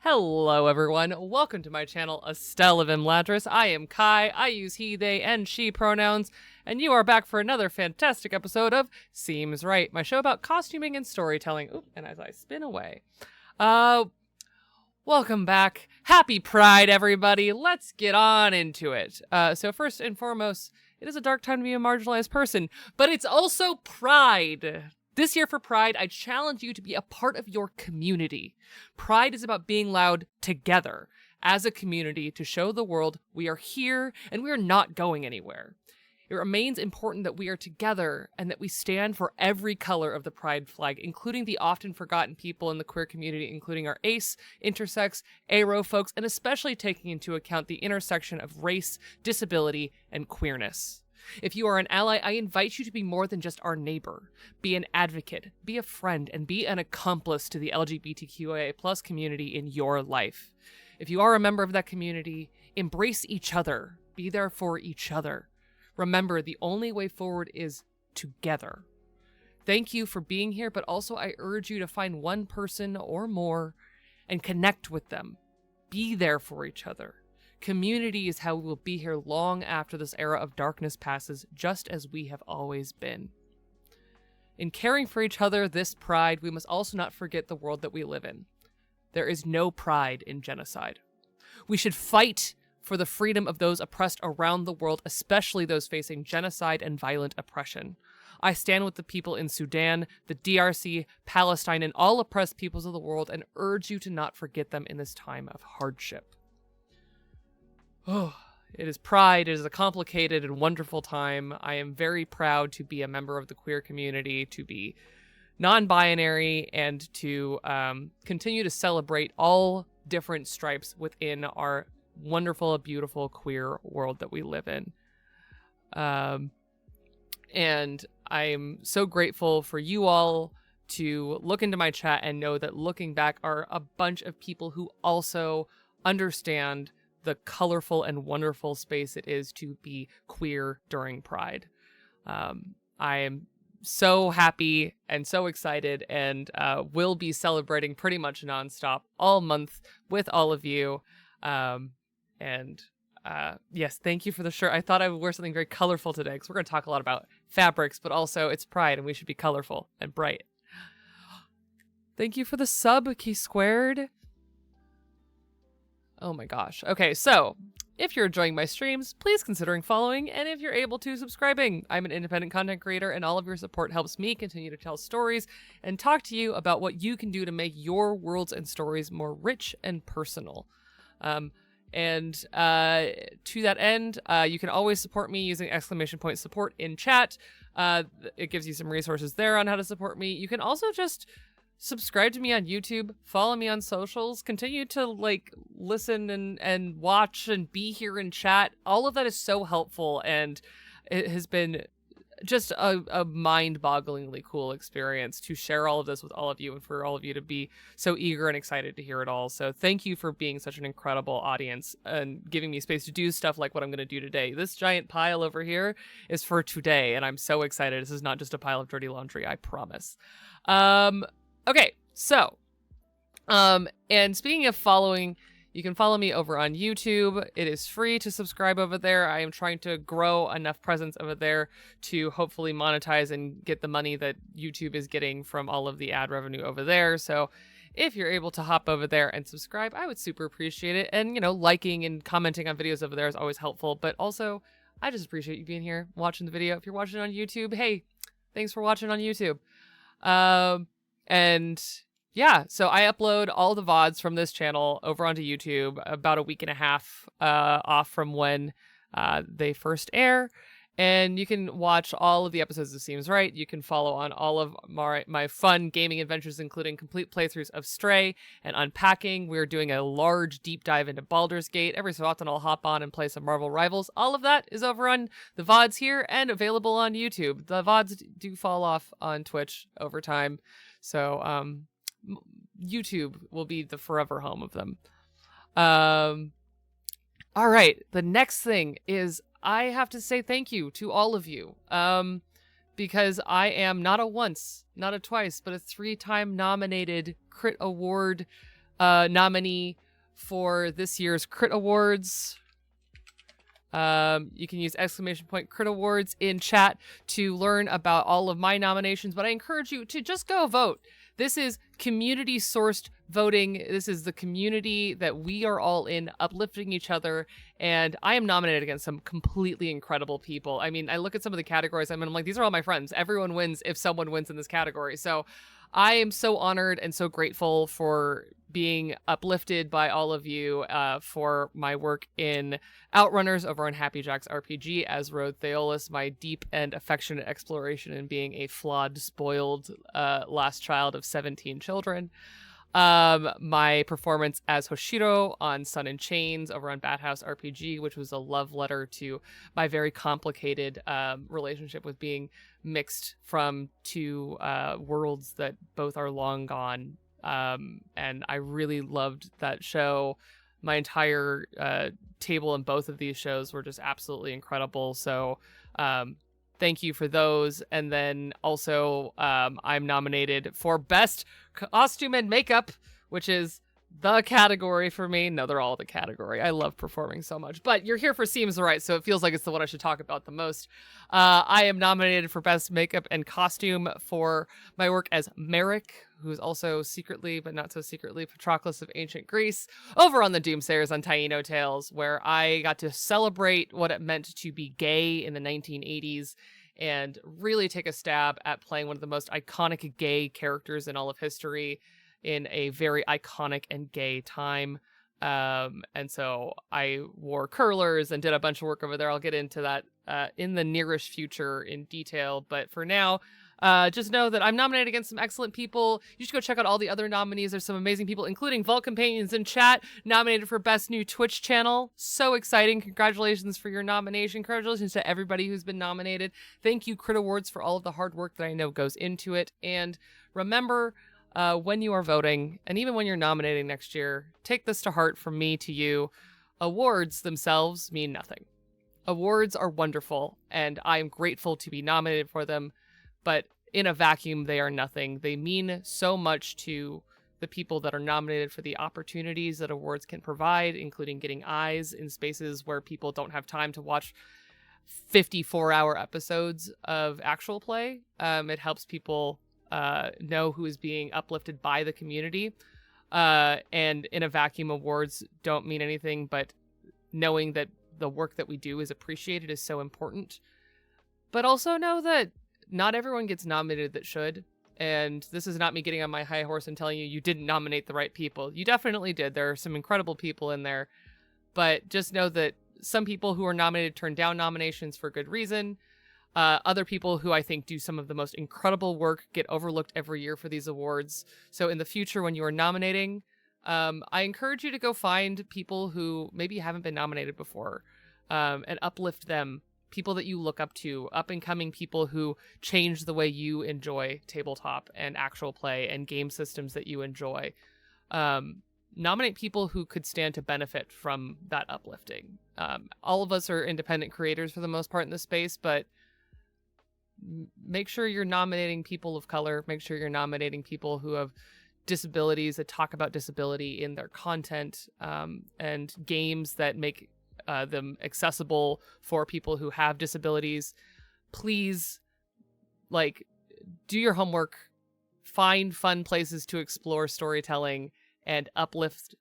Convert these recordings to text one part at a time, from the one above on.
Hello everyone, welcome to my channel, Estelle of Imladris. I am Kai, I use he, they, and she pronouns, and you are back for another fantastic episode of Seems Right, my show about costuming and storytelling. Oop, and as I spin away. Welcome back. Happy Pride, everybody. Let's get on into it. So first and foremost, it is a dark time to be a marginalized person, but it's also Pride. This year for Pride, I challenge you to be a part of your community. Pride is about being loud together as a community to show the world we are here and we are not going anywhere. It remains important that we are together and that we stand for every color of the Pride flag, including the often forgotten people in the queer community, including our ace, intersex, aro folks, and especially taking into account the intersection of race, disability, and queerness. If you are an ally, I invite you to be more than just our neighbor. Be an advocate, be a friend, and be an accomplice to the LGBTQIA+ community in your life. If you are a member of that community, embrace each other. Be there for each other. Remember, the only way forward is together. Thank you for being here, but also I urge you to find one person or more and connect with them. Be there for each other. Community is how we will be here long after this era of darkness passes, just as we have always been. In caring for each other this Pride, we must also not forget the world that we live in. There is no pride in genocide. We should fight for the freedom of those oppressed around the world, especially those facing genocide and violent oppression. I stand with the people in Sudan, the DRC, Palestine, and all oppressed peoples of the world and urge you to not forget them in this time of hardship. Oh, it is Pride. It is a complicated and wonderful time. I am very proud to be a member of the queer community, to be non-binary, and to continue to celebrate all different stripes within our wonderful, beautiful queer world that we live in. And I'm so grateful for you all to look into my chat and know that looking back are a bunch of people who also understand the colorful and wonderful space it is to be queer during Pride. I am so happy and so excited and will be celebrating pretty much nonstop all month with all of you. Yes, thank you for the shirt. I thought I would wear something very colorful today because we're going to talk a lot about fabrics, but also it's Pride and we should be colorful and bright. Thank you for the sub, Key Squared. Oh my gosh. Okay, so if you're enjoying my streams, please considering following, and if you're able to, subscribing. I'm an independent content creator, and all of your support helps me continue to tell stories and talk to you about what you can do to make your worlds and stories more rich and personal. To that end, you can always support me using !support in chat. It gives you some resources there on how to support me. You can also just subscribe to me on YouTube, follow me on socials, continue to listen and watch and be here in chat. All of that is so helpful, and it has been just a mind-bogglingly cool experience to share all of this with all of you and for all of you to be so eager and excited to hear it all. So thank you for being such an incredible audience and giving me space to do stuff like what I'm going to do today. This giant pile over here is for today, and I'm so excited. This is not just a pile of dirty laundry, I promise. Okay, so, and speaking of following, you can follow me over on YouTube. It is free to subscribe over there. I am trying to grow enough presence over there to hopefully monetize and get the money that YouTube is getting from all of the ad revenue over there. So if you're able to hop over there and subscribe, I would super appreciate it. And, liking and commenting on videos over there is always helpful. But also, I just appreciate you being here, watching the video. If you're watching on YouTube, hey, thanks for watching on YouTube. And yeah, so I upload all the VODs from this channel over onto YouTube about a week and a half off from when they first air. And you can watch all of the episodes of Seems Right. You can follow on all of my fun gaming adventures, including complete playthroughs of Stray and Unpacking. We're doing a large deep dive into Baldur's Gate. Every so often I'll hop on and play some Marvel Rivals. All of that is over on the VODs here and available on YouTube. The VODs do fall off on Twitch over time. So YouTube will be the forever home of them. All right, the next thing is I have to say thank you to all of you, because I am not a once, not a twice, but a 3-time nominated Crit Award nominee for this year's Crit Awards. You can use !Crit Awards in chat to learn about all of my nominations, but I encourage you to just go vote. This is community sourced voting. This is the community that we are all in, uplifting each other. And I am nominated against some completely incredible people. I mean, I look at some of the categories. I'm like, these are all my friends. Everyone wins if someone wins in this category. So I am so honored and so grateful for being uplifted by all of you for my work in Outrunners over on Happy Jack's RPG as Road Theolis, my deep and affectionate exploration in being a flawed, spoiled last child of 17 children. My performance as Hoshiro on Sun and Chains over on Bathouse RPG, which was a love letter to my very complicated relationship with being mixed from two worlds that both are long gone. And I really loved that show. My entire table in both of these shows were just absolutely incredible. So thank you for those. And then also I'm nominated for Best Costume and Makeup, which is the category for me. No, they're all the category. I love performing so much. But you're here for Seems Right, so it feels like it's the one I should talk about the most. I am nominated for Best Makeup and Costume for my work as Merrick, who's also secretly, but not so secretly, Patroclus of Ancient Greece, over on the Doomsayers on Taino Tales, where I got to celebrate what it meant to be gay in the 1980s and really take a stab at playing one of the most iconic gay characters in all of history in a very iconic and gay time. And so I wore curlers and did a bunch of work over there. I'll get into that in the nearest future in detail. But for now, just know that I'm nominated against some excellent people. You should go check out all the other nominees. There's some amazing people, including Vault Companions in chat, nominated for Best New Twitch Channel. So exciting. Congratulations for your nomination. Congratulations to everybody who's been nominated. Thank you, Crit Awards, for all of the hard work that I know goes into it. And remember, when you are voting, and even when you're nominating next year, take this to heart from me to you. Awards themselves mean nothing. Awards are wonderful, and I am grateful to be nominated for them, but in a vacuum, they are nothing. They mean so much to the people that are nominated for the opportunities that awards can provide, including getting eyes in spaces where people don't have time to watch 54-hour episodes of actual play. It helps people know who is being uplifted by the community. And in a vacuum, awards don't mean anything, but knowing that the work that we do is appreciated is so important. But also know that not everyone gets nominated that should. And this is not me getting on my high horse and telling you you didn't nominate the right people. You definitely did. There are some incredible people in there. But just know that some people who are nominated turn down nominations for good reason. Other people who I think do some of the most incredible work get overlooked every year for these awards. So in the future, when you are nominating, I encourage you to go find people who maybe haven't been nominated before and uplift them. People that you look up to, up-and-coming people who change the way you enjoy tabletop and actual play and game systems that you enjoy. Nominate people who could stand to benefit from that uplifting. All of us are independent creators for the most part in this space, but make sure you're nominating people of color. Make sure you're nominating people who have disabilities, that talk about disability in their content, and games that make them accessible for people who have disabilities. Please, do your homework, find fun places to explore storytelling, and uplift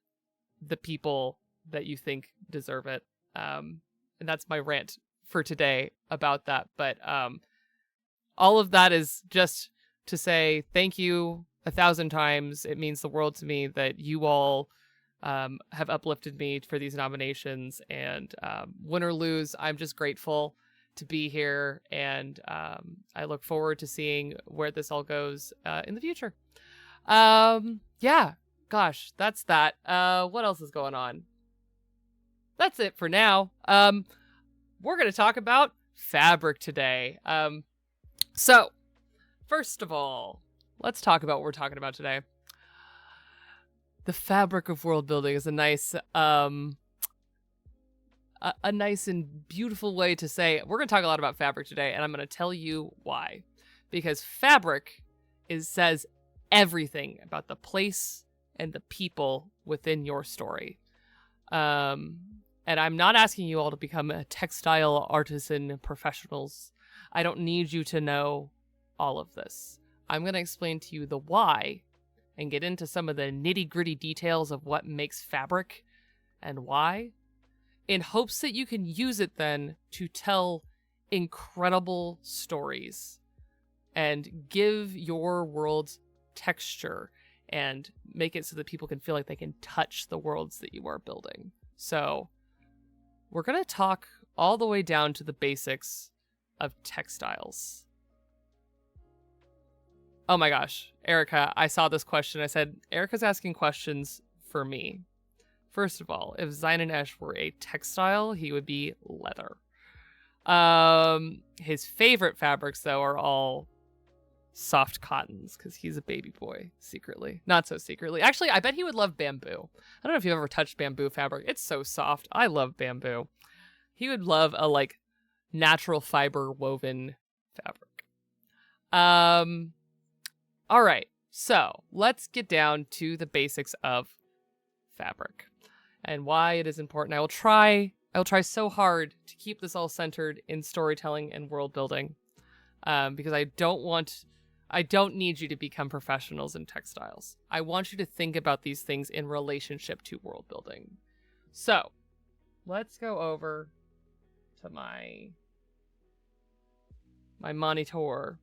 the people that you think deserve it. And that's my rant for today about that. But all of that is just to say thank you 1,000 times. It means the world to me that you all have uplifted me for these nominations, and win or lose, I'm just grateful to be here, and I look forward to seeing where this all goes in the future. Yeah, gosh, that's that. What else is going on? That's it for now. We're going to talk about fabric today. So, first of all, let's talk about what we're talking about today. The fabric of world building is a nice and beautiful way to say we're going to talk a lot about fabric today, and I'm going to tell you why. Because fabric says everything about the place and the people within your story. And I'm not asking you all to become a textile artisan professionals. I don't need you to know all of this. I'm going to explain to you the why and get into some of the nitty-gritty details of what makes fabric and why, in hopes that you can use it then to tell incredible stories and give your world texture and make it so that people can feel like they can touch the worlds that you are building. So we're going to talk all the way down to the basics of textiles. Oh my gosh, Erica, I saw this question. I said, Erica's asking questions for me. First of all, if Zion and Esh were a textile, he would be leather. His favorite fabrics, though, are all soft cottons, because he's a baby boy, secretly. Not so secretly. Actually, I bet he would love bamboo. I don't know if you've ever touched bamboo fabric. It's so soft. I love bamboo. He would love a, like, natural fiber woven fabric. All right, so let's get down to the basics of fabric and why it is important. I will try so hard to keep this all centered in storytelling and world building, because I don't need you to become professionals in textiles. I want you to think about these things in relationship to world building. So let's go over to my monitor.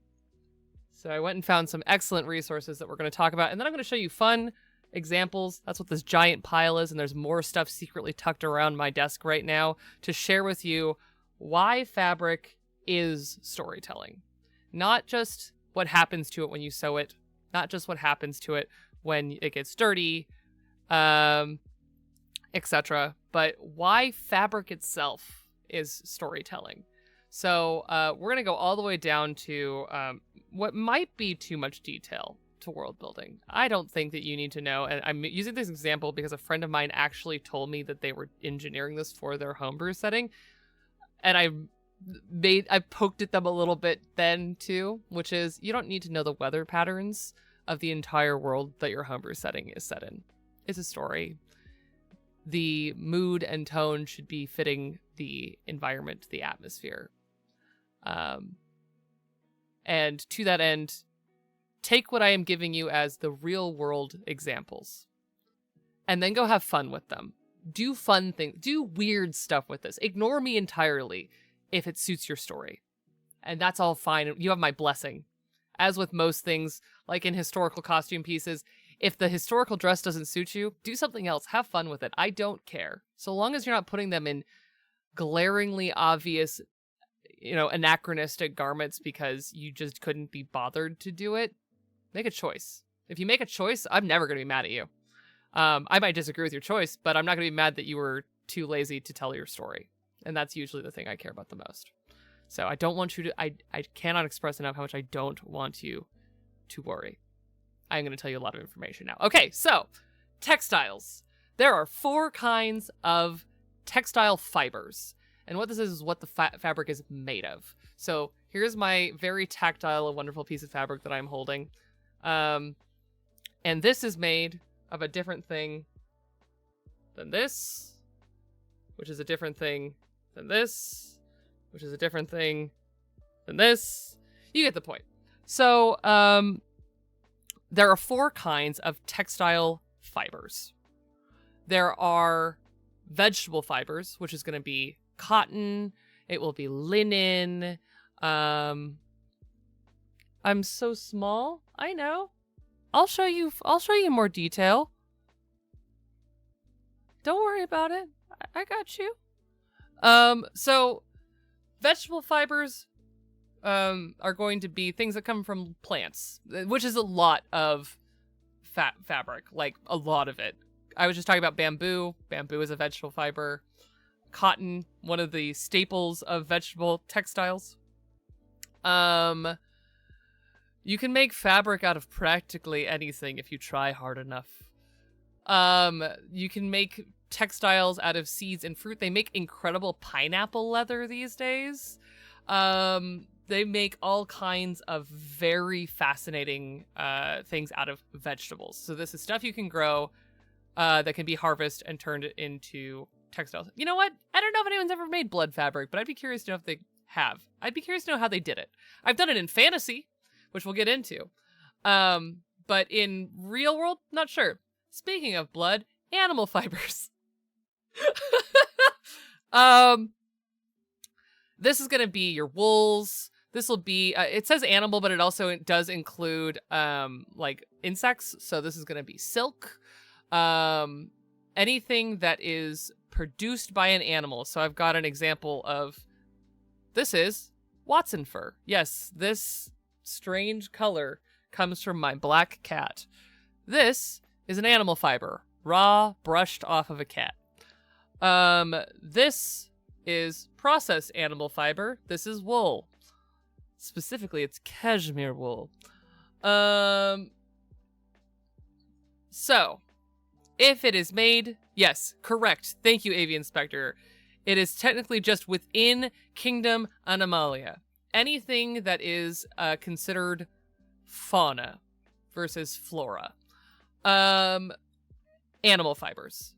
So I went and found some excellent resources that we're going to talk about, and then I'm going to show you fun examples. That's what this giant pile is, and there's more stuff secretly tucked around my desk right now to share with you why fabric is storytelling. Not just what happens to it when you sew it, not just what happens to it when it gets dirty, etc., but why fabric itself is storytelling. So we're going to go all the way down to what might be too much detail to world building. I don't think that you need to know, and I'm using this example because a friend of mine actually told me that they were engineering this for their homebrew setting, and I poked at them a little bit then too, which is you don't need to know the weather patterns of the entire world that your homebrew setting is set in. It's a story. The mood and tone should be fitting the environment, the atmosphere. And to that end, take what I am giving you as the real world examples and then go have fun with them. Do fun things, do weird stuff with this. Ignore me entirely if it suits your story. And that's all fine. You have my blessing. As with most things, like in historical costume pieces, if the historical dress doesn't suit you, do something else. Have fun with it. I don't care. So long as you're not putting them in glaringly obvious, anachronistic garments because you just couldn't be bothered to do it, make a choice. If you make a choice, I'm never going to be mad at you. I might disagree with your choice, but I'm not going to be mad that you were too lazy to tell your story. And that's usually the thing I care about the most. So I don't want you to, I cannot express enough how much I don't want you to worry. I'm going to tell you a lot of information now. Okay, so textiles. There are 4 kinds of textile fibers. And what this is what the fabric is made of. So here's my very tactile, wonderful piece of fabric that I'm holding. And this is made of a different thing than this, which is a different thing than this, which is a different thing than this. You get the point. So there are 4 kinds of textile fibers. There are vegetable fibers, which is going to be cotton, it will be linen. I'm so small. I know. I'll show you more detail. Don't worry about it. I got you. So vegetable fibers are going to be things that come from plants, which is a lot of fabric, like a lot of it. I was just talking about bamboo. Bamboo is a vegetable fiber. Cotton, one of the staples of vegetable textiles. You can make fabric out of practically anything if you try hard enough. You can make textiles out of seeds and fruit. They make incredible pineapple leather these days. they make all kinds of very fascinating things out of vegetables. So this is stuff you can grow that can be harvested and turned into textiles. You know what? I don't know if anyone's ever made blood fabric, but I'd be curious to know if they have. I'd be curious to know how they did it. I've done it in fantasy, which we'll get into. But in real world, not sure. Speaking of blood, animal fibers. This is going to be your wools. This will be, it says animal, but it also does include, like insects. So this is going to be silk. Anything that is produced by an animal. So I've got an example of, this is Watson fur. Yes, this strange color comes from my black cat. This is an animal fiber, raw, brushed off of a cat. This is processed animal fiber. This is wool. Specifically, it's cashmere wool. So, if it is made, yes, correct. Thank you, AV Inspector. It is technically just within Kingdom Animalia. Anything that is considered fauna versus flora. Animal fibers.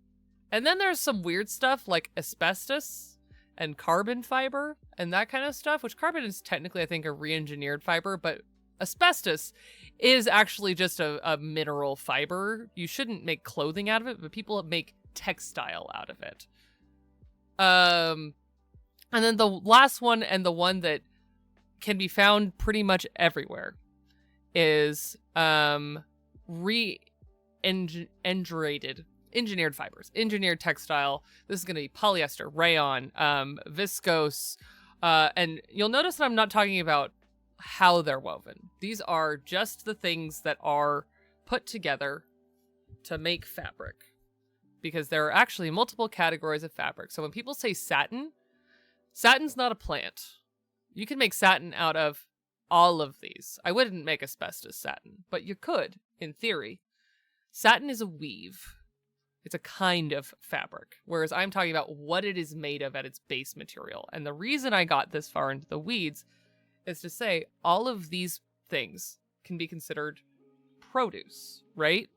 And then there's some weird stuff like asbestos and carbon fiber and that kind of stuff, which carbon is technically, I think, a re-engineered fiber, but asbestos is actually just a mineral fiber. You shouldn't make clothing out of it, but people make textile out of it. And then the last one, and the one that can be found pretty much everywhere, is engineered fibers, engineered textile. This is going to be polyester, rayon, viscose, and you'll notice that I'm not talking about how they're woven. These are just the things that are put together to make fabric, because there are actually multiple categories of fabric. So when people say satin, satin's not a plant. You can make satin out of all of these. I wouldn't make asbestos satin, but you could, in theory. Satin is a weave. It's a kind of fabric, whereas I'm talking about what it is made of at its base material. And the reason I got this far into the weeds is to say all of these things can be considered produce, right?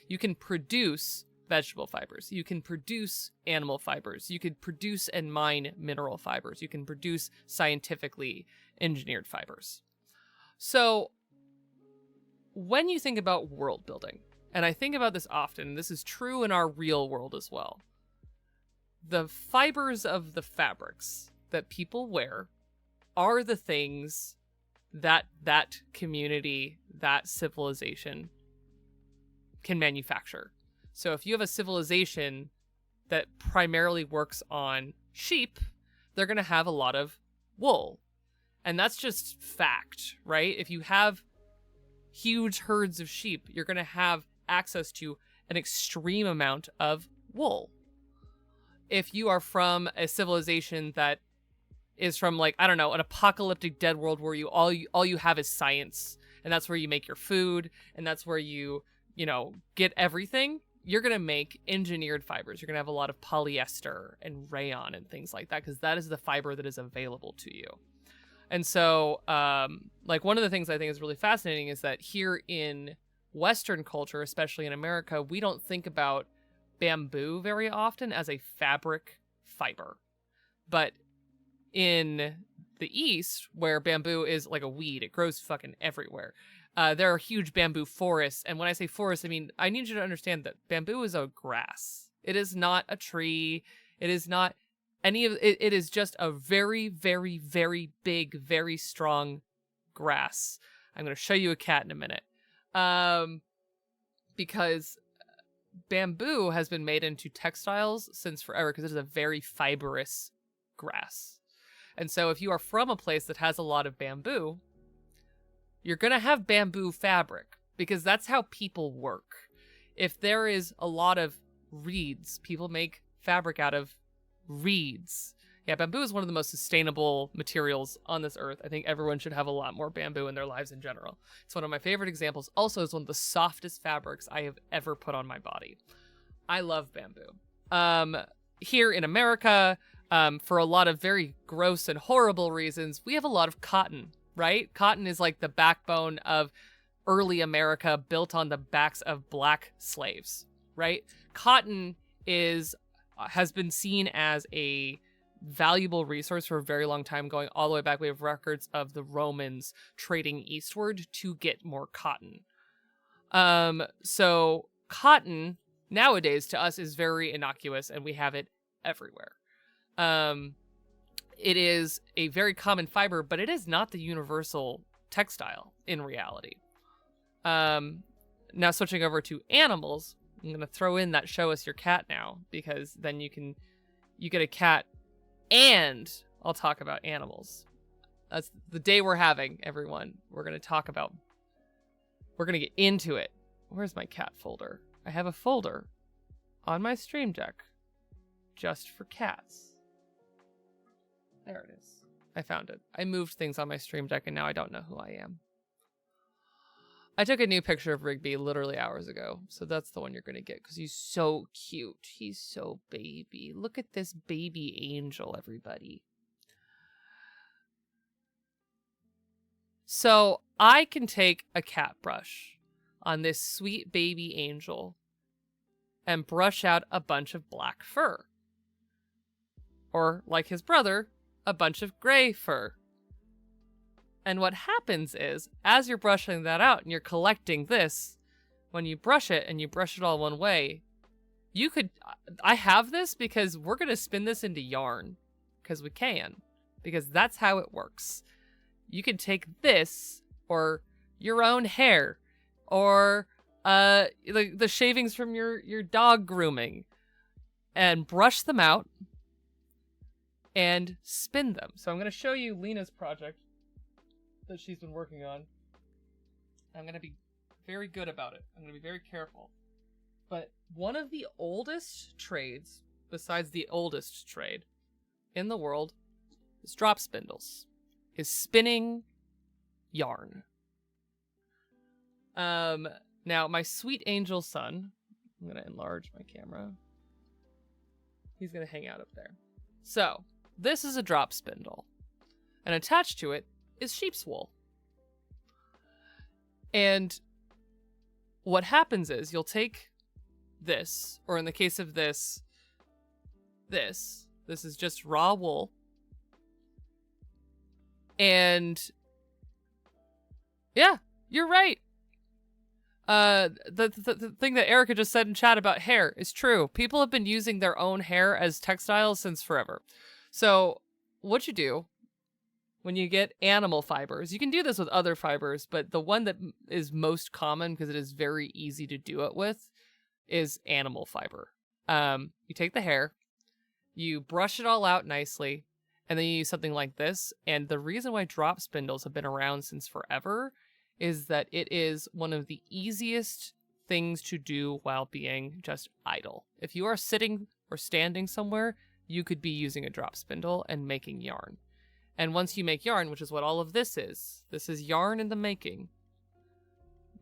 You can produce vegetable fibers. You can produce animal fibers. You could produce and mine mineral fibers. You can produce scientifically engineered fibers. So when you think about world building, and I think about this often, and this is true in our real world as well, the fibers of the fabrics that people wear are the things that that community, that civilization can manufacture. So if you have a civilization that primarily works on sheep, they're going to have a lot of wool. And that's just fact, right? If you have huge herds of sheep, you're going to have access to an extreme amount of wool. If you are from a civilization that is from, like, I don't know, an apocalyptic dead world where all you have is science, and that's where you make your food, and that's where you get everything, you're going to make engineered fibers. You're going to have a lot of polyester and rayon and things like that, because that is the fiber that is available to you. And so, like, one of the things I think is really fascinating is that here in Western culture, especially in America, we don't think about bamboo very often as a fabric fiber. But in the East, where bamboo is like a weed, it grows fucking everywhere. There are huge bamboo forests. And when I say forest, I mean, I need you to understand that bamboo is a grass. It is not a tree. It is not any of it. It is just a very, very, very big, very strong grass. I'm going to show you a cat in a minute. Because bamboo has been made into textiles since forever, because it is a very fibrous grass. And so if you are from a place that has a lot of bamboo, you're going to have bamboo fabric, because that's how people work. If there is a lot of reeds, people make fabric out of reeds. Yeah, bamboo is one of the most sustainable materials on this earth. I think everyone should have a lot more bamboo in their lives in general. It's one of my favorite examples. Also, it's one of the softest fabrics I have ever put on my body. I love bamboo. Here in America, for a lot of very gross and horrible reasons, we have a lot of cotton right? Cotton is like the backbone of early America, built on the backs of black slaves, right? Cotton has been seen as a valuable resource for a very long time, going all the way back. We have records of the Romans trading eastward to get more cotton. So cotton nowadays to us is very innocuous, and we have it everywhere. It is a very common fiber, but it is not the universal textile in reality. Now switching over to animals, I'm going to throw in that show us your cat now, because then you get a cat and I'll talk about animals. That's the day we're having, everyone. We're going to get into it. Where's my cat folder? I have a folder on my Stream Deck just for cats. There it is. I found it. I moved things on my Stream Deck and now I don't know who I am. I took a new picture of Rigby literally hours ago, so that's the one you're going to get because he's so cute. He's so baby. Look at this baby angel, everybody. So I can take a cat brush on this sweet baby angel and brush out a bunch of black fur. Or, like his brother, a bunch of gray fur. And what happens is, as you're brushing that out and you're collecting this, when you brush it and you brush it all one way, I have this because we're going to spin this into yarn. Because we can. Because that's how it works. You can take this, or your own hair, or the shavings from your dog grooming, and brush them out, and spin them. So I'm going to show you Lena's project that she's been working on. I'm going to be very good about it. I'm going to be very careful. But one of the oldest trades, besides the oldest trade in the world, is drop spindles. Is spinning yarn. Now, my sweet angel son, I'm going to enlarge my camera. He's going to hang out up there. So, this is a drop spindle. And attached to it is sheep's wool. And what happens is you'll take this, or in the case of this is just raw wool. And yeah, you're right. The thing that Erica just said in chat about hair is true. People have been using their own hair as textiles since forever. So what you do when you get animal fibers, you can do this with other fibers, but the one that is most common, because it is very easy to do it with, is animal fiber. You take the hair, you brush it all out nicely, and then you use something like this. And the reason why drop spindles have been around since forever is that it is one of the easiest things to do while being just idle. If you are sitting or standing somewhere, you could be using a drop spindle and making yarn. And once you make yarn, which is what all of this is yarn in the making.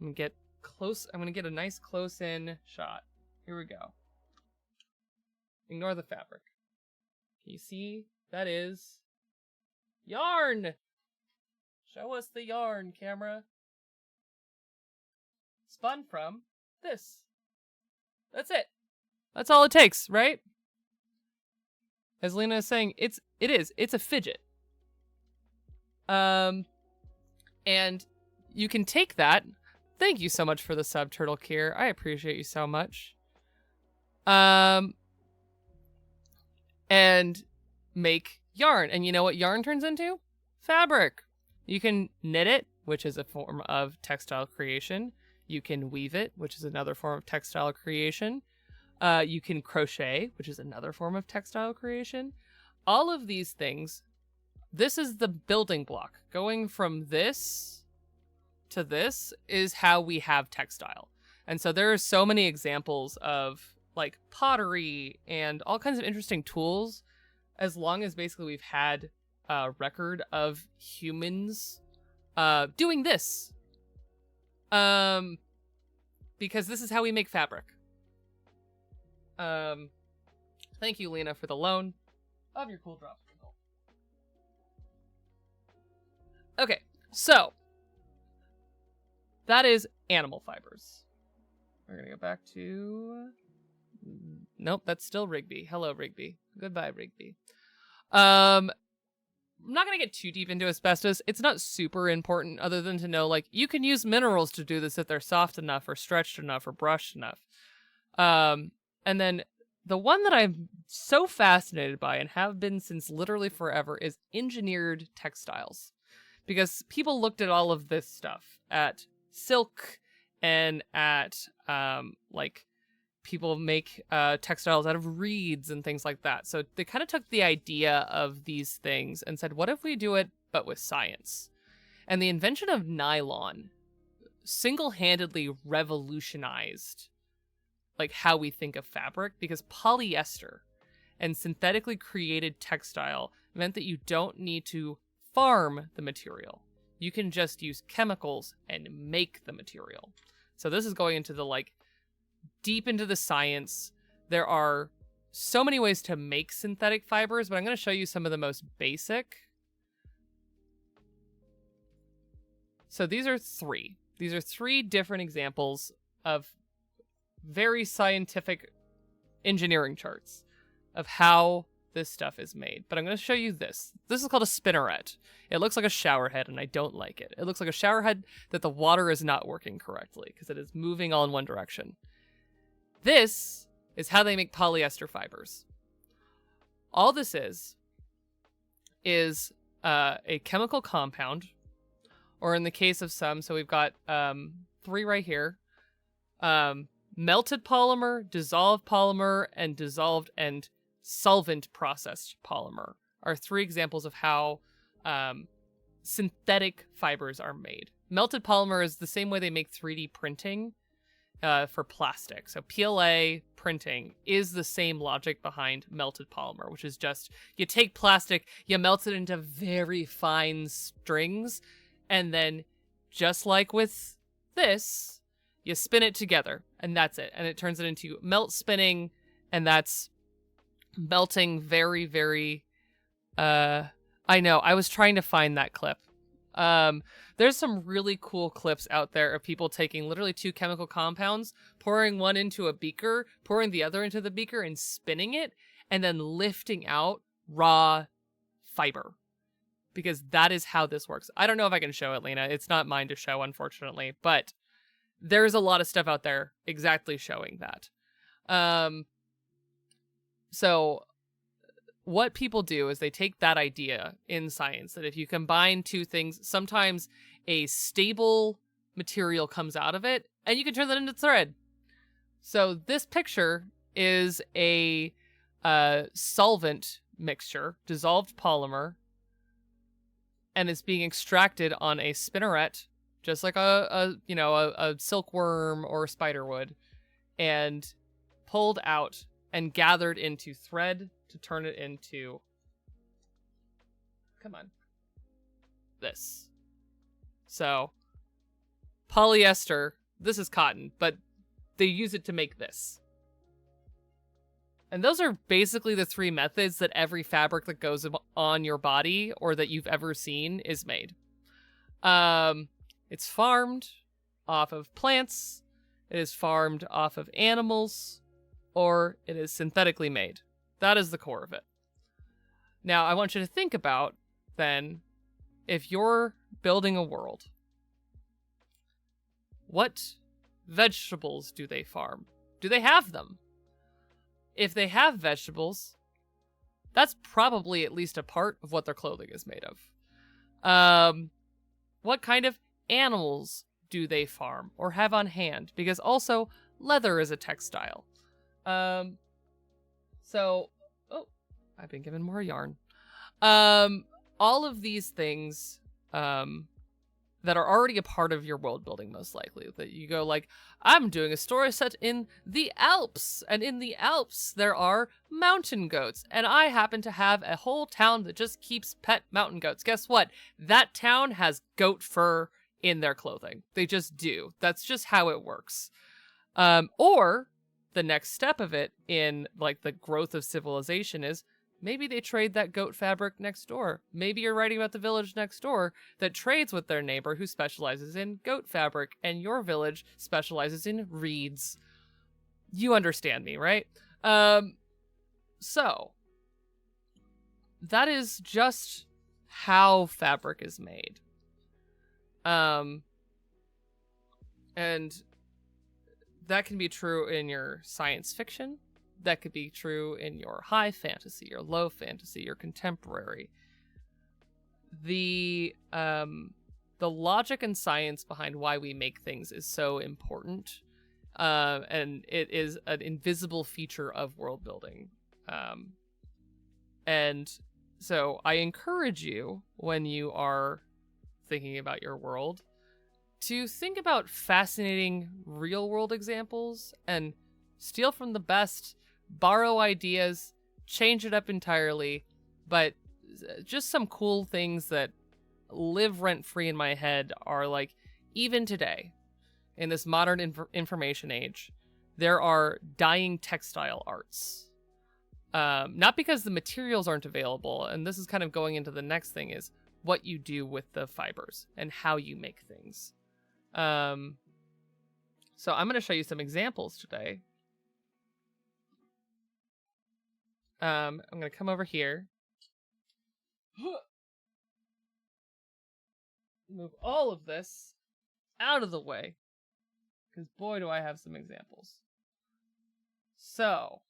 I'm going to get a nice close-in shot. Here we go. Ignore the fabric. Can you see? That is yarn. Show us the yarn, camera. Spun from this. That's it. That's all it takes, right? As Lena is saying, it's a fidget. And you can take that. Thank you so much for the sub, Turtle Kier. I appreciate you so much. And make yarn. And you know what yarn turns into? Fabric. You can knit it, which is a form of textile creation. You can weave it, which is another form of textile creation. You can crochet, which is another form of textile creation. All of these things, this is the building block. Going from this to this is how we have textile. And so there are so many examples of like pottery and all kinds of interesting tools, as long as basically we've had a record of humans doing this. Because this is how we make fabric. Thank you, Lena, for the loan of your cool drop spindle. Okay, So that is animal fibers. We're going to go back to... Nope, that's still Rigby. Hello, Rigby. Goodbye, Rigby. I'm not going to get too deep into asbestos. It's not super important other than to know, like, you can use minerals to do this if they're soft enough or stretched enough or brushed enough. And then the one that I'm so fascinated by and have been since literally forever is engineered textiles. Because people looked at all of this stuff, at silk and at, like, people make textiles out of reeds and things like that. So they kind of took the idea of these things and said, what if we do it but with science? And the invention of nylon single-handedly revolutionized like how we think of fabric, because polyester and synthetically created textile meant that you don't need to farm the material. You can just use chemicals and make the material. So this is going into the like deep into the science. There are so many ways to make synthetic fibers, but I'm going to show you some of the most basic. So these are three. These are three different examples of very scientific engineering charts of how this stuff is made. But I'm going to show you this. This is called a spinneret. It looks like a shower head, and I don't like it. It looks like a shower head that the water is not working correctly because it is moving all in one direction. This is how they make polyester fibers. All this is a chemical compound, or in the case of some, so we've got three right here, melted polymer, dissolved polymer, and dissolved and solvent processed polymer are three examples of how synthetic fibers are made. Melted polymer is the same way they make 3D printing for plastic. So PLA printing is the same logic behind melted polymer, which is just you take plastic, you melt it into very fine strings, and then just like with this, you spin it together, and that's it. And it turns it into melt spinning, and that's melting very, very... I know, I was trying to find that clip. There's some really cool clips out there of people taking literally two chemical compounds, pouring one into a beaker, pouring the other into the beaker, and spinning it, and then lifting out raw fiber. Because that is how this works. I don't know if I can show it, Lena. It's not mine to show, unfortunately, but there's a lot of stuff out there exactly showing that. So what people do is they take that idea in science that if you combine two things, sometimes a stable material comes out of it and you can turn that into thread. So this picture is a solvent mixture, dissolved polymer, and it's being extracted on a spinneret, just like a silkworm or a spider would, and pulled out and gathered into thread to turn it into, come on, this. So polyester, this is cotton, but they use it to make this. And those are basically the three methods that every fabric that goes on your body or that you've ever seen is made. It's farmed off of plants, it is farmed off of animals, or it is synthetically made. That is the core of it. Now, I want you to think about, then, if you're building a world, what vegetables do they farm? Do they have them? If they have vegetables, that's probably at least a part of what their clothing is made of. What kind of animals do they farm or have on hand? Because also, leather is a textile. So, oh, I've been given more yarn. All of these things, that are already a part of your world building, most likely. That you go like, I'm doing a story set in the Alps, and in the Alps there are mountain goats, and I happen to have a whole town that just keeps pet mountain goats. Guess what? That town has goat fur in their clothing. They just do. That's just how it works. Or the next step of it in like the growth of civilization is Maybe they trade that goat fabric next door. Maybe you're writing about the village next door that trades with their neighbor who specializes in goat fabric, and your village specializes in reeds. You understand me, right? So that is just how fabric is made. And that can be true in your science fiction. That could be true in your high fantasy, your low fantasy, your contemporary. The logic and science behind why we make things is so important. And it is an invisible feature of world building. And so I encourage you, when you are thinking about your world, to think about fascinating real world examples and steal from the best, borrow ideas, change it up entirely, but just some cool things that live rent-free in my head are like, even today, in this modern information age, there are dying textile arts. Not because the materials aren't available, and this is kind of going into the next thing, is what you do with the fibers and how you make things. So I'm going to show you some examples today. I'm going to come over here. Move all of this out of the way, because boy, do I have some examples. So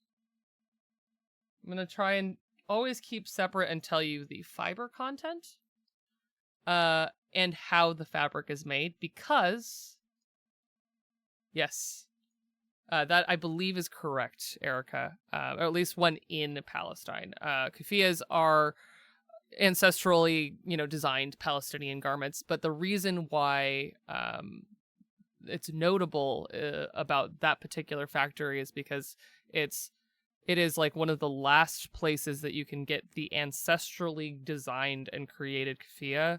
I'm going to try and always keep separate and tell you the fiber content and how the fabric is made, because yes, that I believe is correct, Erica, or at least one in Palestine. Kufiyas are ancestrally, designed Palestinian garments, but the reason why it's notable about that particular factory is because it is like one of the last places that you can get the ancestrally designed and created kufiya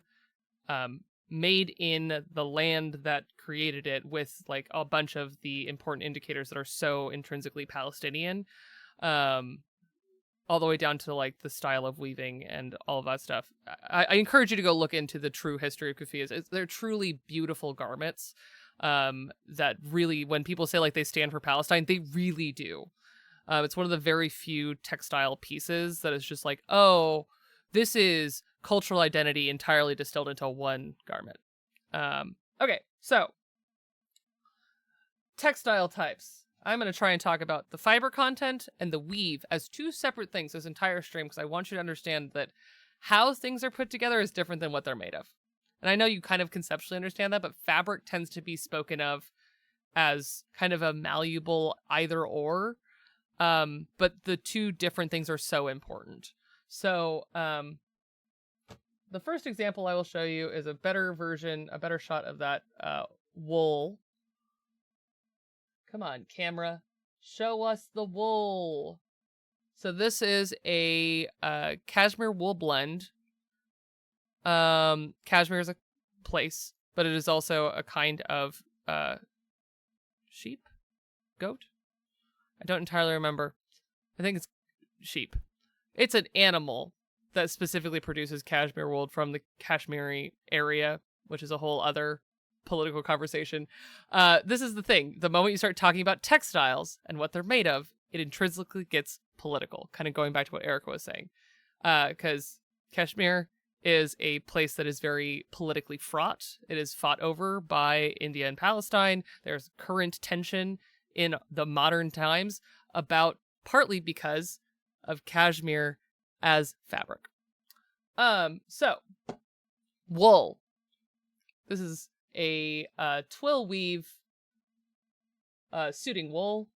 made in the land that created it, with like a bunch of the important indicators that are so intrinsically Palestinian, all the way down to like the style of weaving and all of that stuff. I encourage you to go look into the true history of kufiyas. They're truly beautiful garments that really, when people say like they stand for Palestine, they really do. It's one of the very few textile pieces that is just like, oh, this is cultural identity entirely distilled into one garment. Okay, so textile types. I'm going to try and talk about the fiber content and the weave as two separate things this entire stream, because I want you to understand that how things are put together is different than what they're made of. And I know you kind of conceptually understand that, but fabric tends to be spoken of as kind of a malleable either or. But the two different things are so important. So, the first example I will show you is a better shot of that, wool. Come on, camera. Show us the wool. So this is a, cashmere wool blend. Cashmere is a place, but it is also a kind of, sheep? Goat? I don't entirely remember. I think it's sheep. It's an animal that specifically produces cashmere wool from the Kashmiri area, which is a whole other political conversation. This is the thing. The moment you start talking about textiles and what they're made of, it intrinsically gets political, kind of going back to what Erica was saying. Because Kashmir is a place that is very politically fraught. It is fought over by India and Palestine. There's current tension in the modern times about, partly because of cashmere as fabric. So wool. This is a twill weave suiting wool.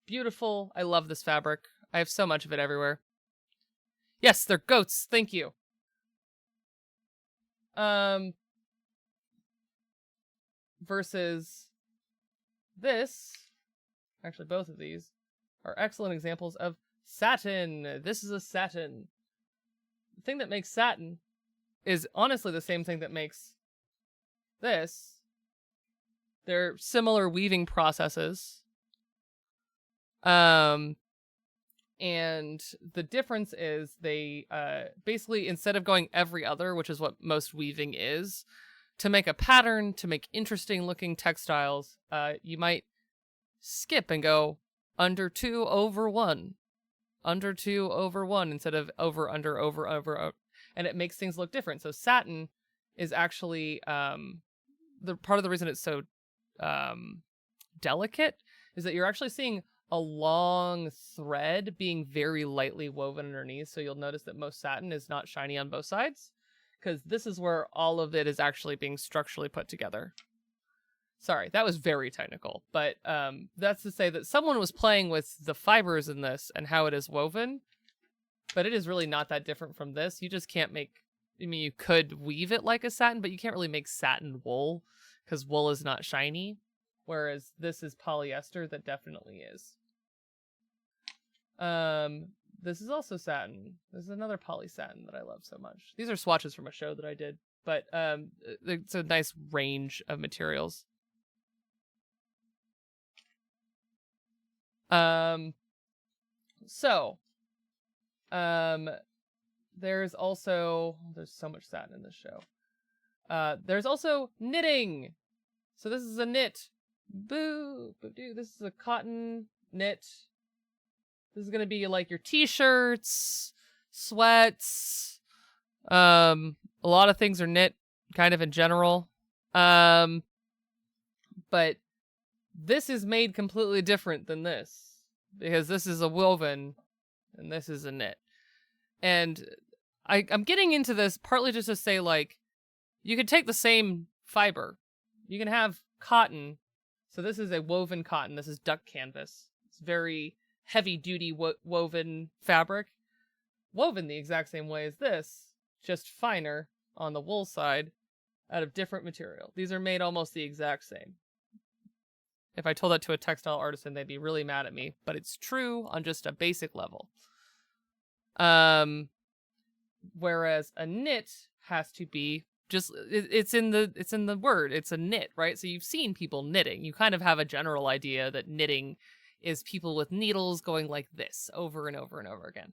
Beautiful. I love this fabric. I have so much of it everywhere. Yes, they're goats. Thank you. Versus this, actually both of these are excellent examples of satin. This is a satin. The thing that makes satin is honestly the same thing that makes this. They're similar weaving processes. And And the difference is they basically, instead of going every other, which is what most weaving is, to make a pattern, to make interesting looking textiles, you might skip and go under 2 over 1. Under 2 over 1 instead of over, under, over. And it makes things look different. So satin is actually the part of the reason it's so delicate is that you're actually seeing a long thread being very lightly woven underneath. So you'll notice that most satin is not shiny on both sides because this is where all of it is actually being structurally put together. Sorry, that was very technical, but that's to say that someone was playing with the fibers in this and how it is woven, but it is really not that different from this. You just can't make, I mean, you could weave it like a satin, but you can't really make satin wool because wool is not shiny, whereas this is polyester that definitely is. This is also satin. This is another poly satin that I love so much. These are swatches from a show that I did, but it's a nice range of materials. There's also, there's so much satin in this show. There's also knitting. So this is a knit. Boo, boo, this is a cotton knit. This is going to be like your t-shirts, sweats. A lot of things are knit kind of in general. But this is made completely different than this because this is a woven and this is a knit. And I'm getting into this partly just to say, like, you could take the same fiber. You can have cotton. So this is a woven cotton. This is duck canvas. It's very heavy-duty woven fabric. Woven the exact same way as this, just finer on the wool side out of different material. These are made almost the exact same. If I told that to a textile artisan, they'd be really mad at me, but it's true on just a basic level. Whereas a knit has to be just, it's in the word, it's a knit, right? So you've seen people knitting. You kind of have a general idea that knitting is people with needles going like this over and over and over again.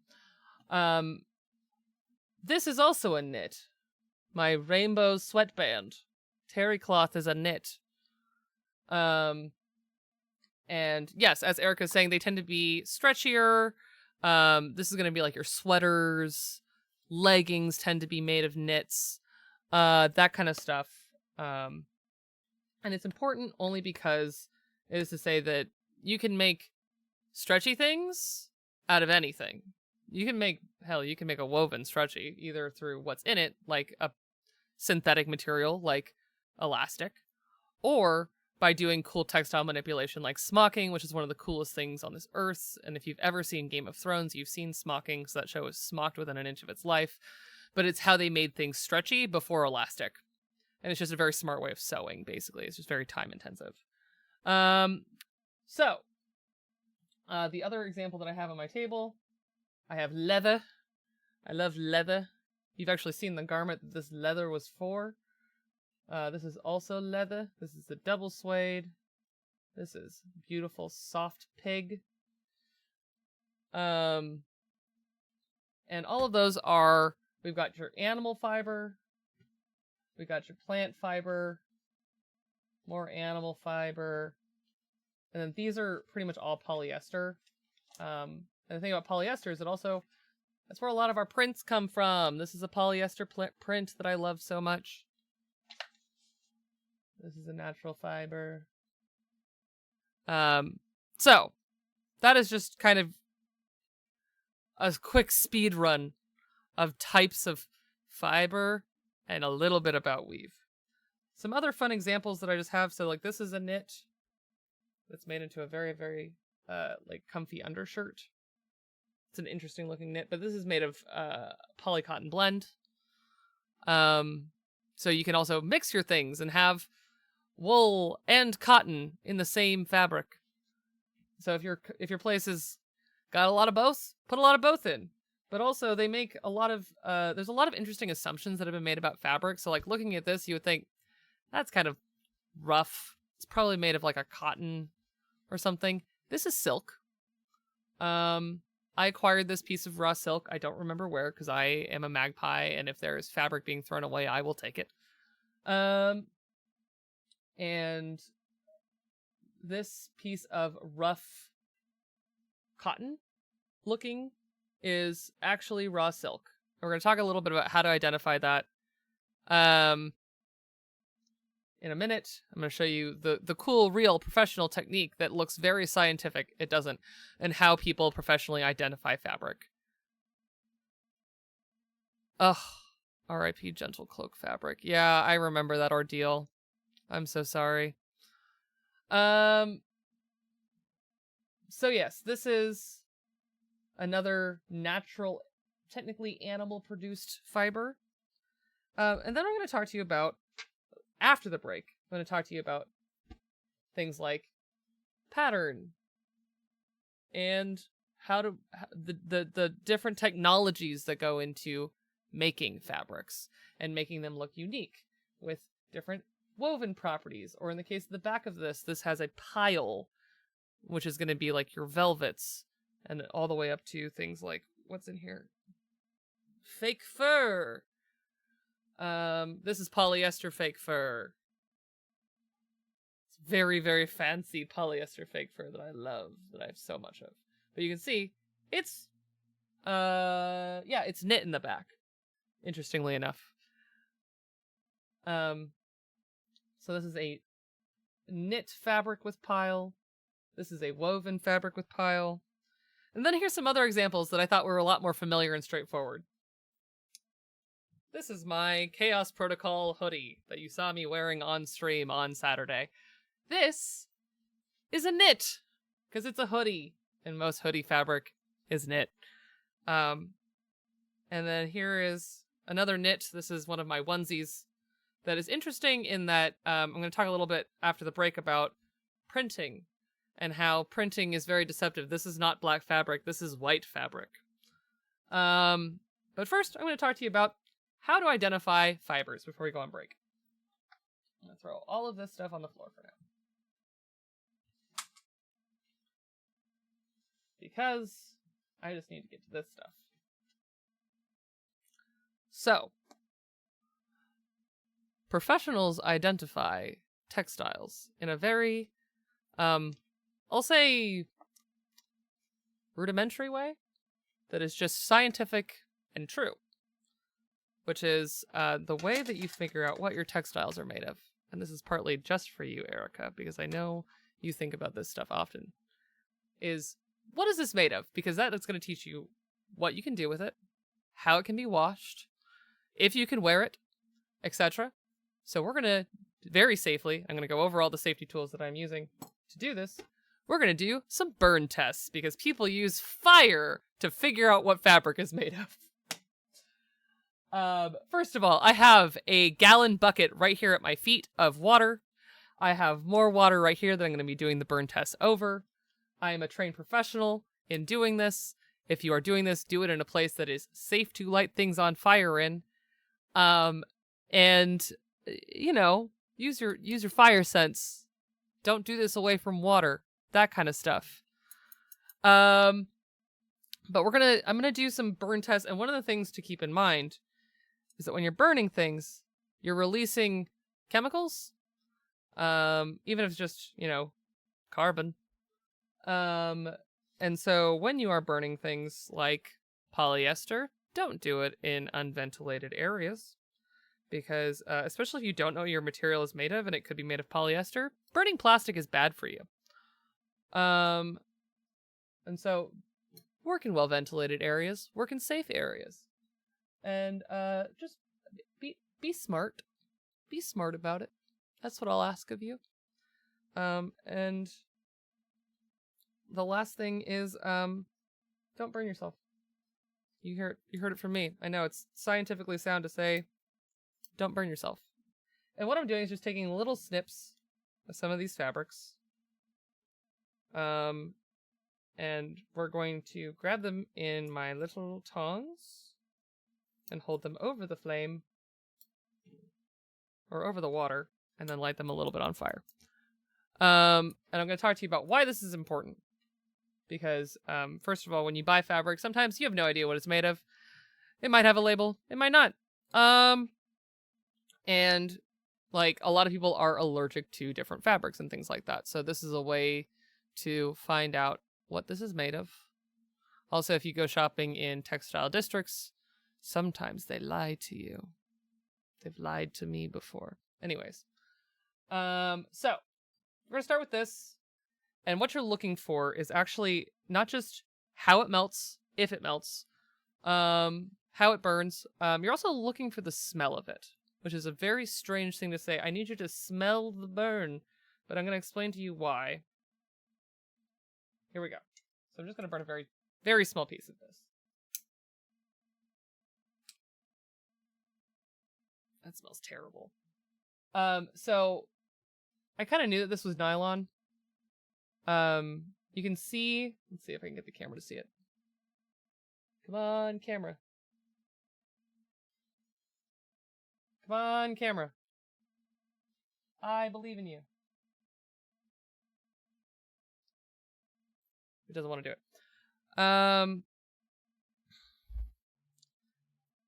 This is also a knit. My rainbow sweatband. Terry cloth is a knit. And yes, as Erica's saying, they tend to be stretchier. This is going to be like your sweaters. Leggings tend to be made of knits. That kind of stuff. And it's important only because it is to say that you can make stretchy things out of anything. You can make a woven stretchy, either through what's in it, like a synthetic material, like elastic, or by doing cool textile manipulation like smocking, which is one of the coolest things on this earth. And if you've ever seen Game of Thrones, you've seen smocking, so that show is smocked within an inch of its life. But it's how they made things stretchy before elastic. And it's just a very smart way of sewing, basically. It's just very time intensive. The other example that I have on my table, I have leather. I love leather. You've actually seen the garment that this leather was for. This is also leather. This is the double suede. This is beautiful soft pig. And all of those are, we've got your animal fiber. We got your plant fiber. More animal fiber. And then these are pretty much all polyester. And the thing about polyester is that's where a lot of our prints come from. This is a polyester print that I love so much. This is a natural fiber. So that is just kind of a quick speed run of types of fiber and a little bit about weave. Some other fun examples that I just have. So like this is a knit that's made into a very, very like comfy undershirt. It's an interesting looking knit, but this is made of polycotton blend. So you can also mix your things and have wool and cotton in the same fabric. So if your place has got a lot of both, put a lot of both in. But also they make a lot of there's a lot of interesting assumptions that have been made about fabric. So like looking at this, you would think that's kind of rough. It's probably made of like a cotton or something. This is silk. I I acquired this piece of raw silk. I don't remember where because I am a magpie, and if there is fabric being thrown away, I will take it. And this piece of rough cotton looking is actually raw silk. We're going to talk a little bit about how to identify that. In a minute, I'm going to show you the cool, real, professional technique that looks very scientific. It doesn't. And how people professionally identify fabric. Ugh. R.I.P. Gentle Cloak fabric. Yeah, I remember that ordeal. I'm so sorry. So yes, this is another natural, technically animal-produced fiber. And then I'm going to talk to you about, after the break, I'm going to talk to you about things like pattern and how to the different technologies that go into making fabrics and making them look unique with different woven properties. Or in the case of the back of this has a pile, which is going to be like your velvets, and all the way up to things like, what's in here? Fake fur. This is polyester fake fur. It's very, very fancy polyester fake fur that I love, that I have so much of. But you can see, it's, it's knit in the back, interestingly enough. So this is a knit fabric with pile. This is a woven fabric with pile. And then here's some other examples that I thought were a lot more familiar and straightforward. This is my Chaos Protocol hoodie that you saw me wearing on stream on Saturday. This is a knit, because it's a hoodie, and most hoodie fabric is knit. And then here is another knit. This is one of my onesies that is interesting in that I'm going to talk a little bit after the break about printing and how printing is very deceptive. This is not black fabric. This is white fabric. But first, I'm going to talk to you about how to identify fibers before we go on break. I'm going to throw all of this stuff on the floor for now. Because I just need to get to this stuff. So, professionals identify textiles in a very, I'll say, rudimentary way that is just scientific and true, which is the way that you figure out what your textiles are made of. And this is partly just for you, Erica, because I know you think about this stuff often, is what is this made of? Because that is going to teach you what you can do with it, how it can be washed, if you can wear it, etc. So we're going to, very safely, I'm going to go over all the safety tools that I'm using to do this. We're going to do some burn tests, because people use fire to figure out what fabric is made of. First of all, I have a gallon bucket right here at my feet of water. I have more water right here that I'm going to be doing the burn test over. I am a trained professional in doing this. If you are doing this, do it in a place that is safe to light things on fire in. And, you know, use your fire sense. Don't do this away from water. That kind of stuff. But I'm gonna do some burn tests, and one of the things to keep in mind is that when you're burning things, you're releasing chemicals. Even if it's just, carbon. And so when you are burning things like polyester, don't do it in unventilated areas, because especially if you don't know what your material is made of and it could be made of polyester, burning plastic is bad for you. And so work in well-ventilated areas, work in safe areas, and just be smart. Be smart about it. That's what I'll ask of you. And the last thing is, don't burn yourself. You heard it from me. I know it's scientifically sound to say, don't burn yourself. And what I'm doing is just taking little snips of some of these fabrics. And we're going to grab them in my little tongs and hold them over the flame or over the water and then light them a little bit on fire. And I'm going to talk to you about why this is important. because first of all, when you buy fabric, sometimes you have no idea what it's made of. It might have a label, it might not. And like a lot of people are allergic to different fabrics and things like that. So this is a way to find out what this is made of. Also, if you go shopping in textile districts, sometimes they lie to you. They've lied to me before. Anyways. So we're gonna start with this. And what you're looking for is actually not just how it melts, if it melts, how it burns. You're also looking for the smell of it, which is a very strange thing to say. I need you to smell the burn, but I'm going to explain to you why. Here we go. So I'm just going to burn a very, very small piece of this. That smells terrible. So I kind of knew that this was nylon. You can see, let's see if I can get the camera to see it. Come on, camera. Come on, camera. I believe in you. It doesn't want to do it.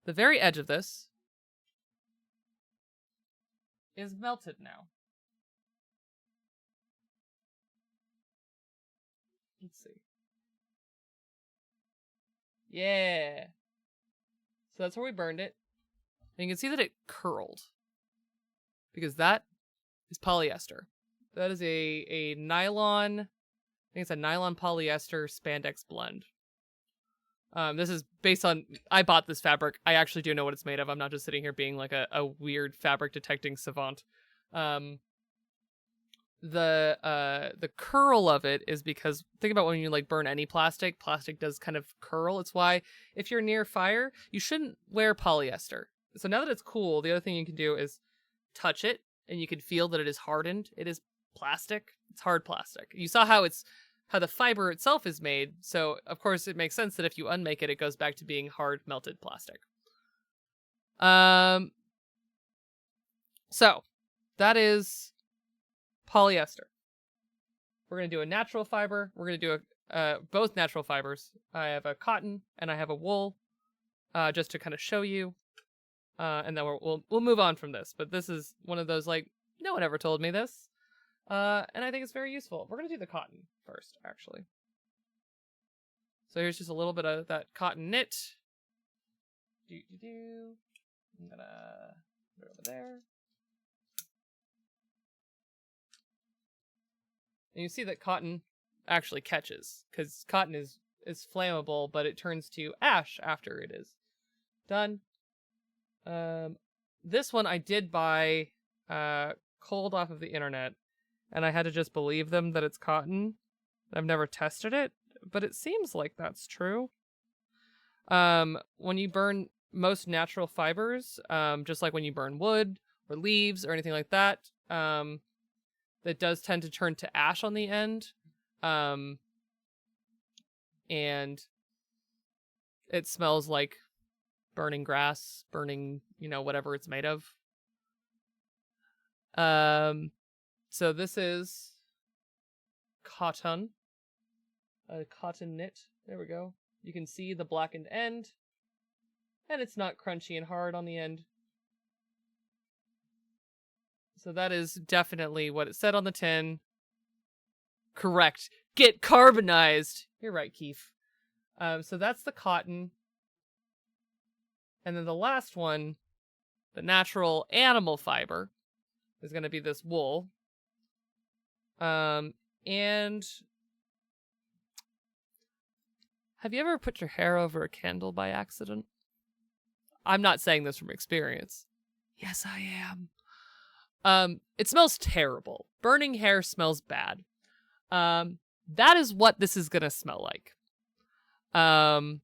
The very edge of this is melted now. Let's see. Yeah. So that's where we burned it. And you can see that it curled. Because that is polyester. That is a nylon, I think it's a nylon polyester spandex blend. This is based on, I bought this fabric. I actually do know what it's made of. I'm not just sitting here being like a weird fabric detecting savant. The curl of it is because think about when you like burn any plastic does kind of curl. It's why if you're near fire, you shouldn't wear polyester. So now that it's cool, the other thing you can do is touch it and you can feel that it is hardened. It is plastic. It's hard plastic. You saw how the fiber itself is made. So of course it makes sense that if you unmake it, it goes back to being hard melted plastic. So that is polyester. We're going to do a natural fiber. We're going to do both natural fibers. I have a cotton and I have a wool, just to kind of show you. And then we'll move on from this. But this is one of those like, no one ever told me this. And I think it's very useful. We're going to do the cotton first, actually. So here's just a little bit of that cotton knit. I'm going to put it over there. And you see that cotton actually catches, because cotton is flammable, but it turns to ash after it is done. This one I did buy cold off of the internet, and I had to just believe them that it's cotton. I've never tested it, but it seems like that's true. When you burn most natural fibers, just like when you burn wood or leaves or anything like that, that does tend to turn to ash on the end. And it smells like burning grass, burning, whatever it's made of. So this is cotton. A cotton knit. There we go. You can see the blackened end. And it's not crunchy and hard on the end. So that is definitely what it said on the tin. Correct. Get carbonized. You're right, Keith. So that's the cotton. And then the last one, the natural animal fiber, is going to be this wool. And have you ever put your hair over a candle by accident? I'm not saying this from experience. Yes, I am. It smells terrible. Burning hair smells bad. That is what this is gonna smell like. And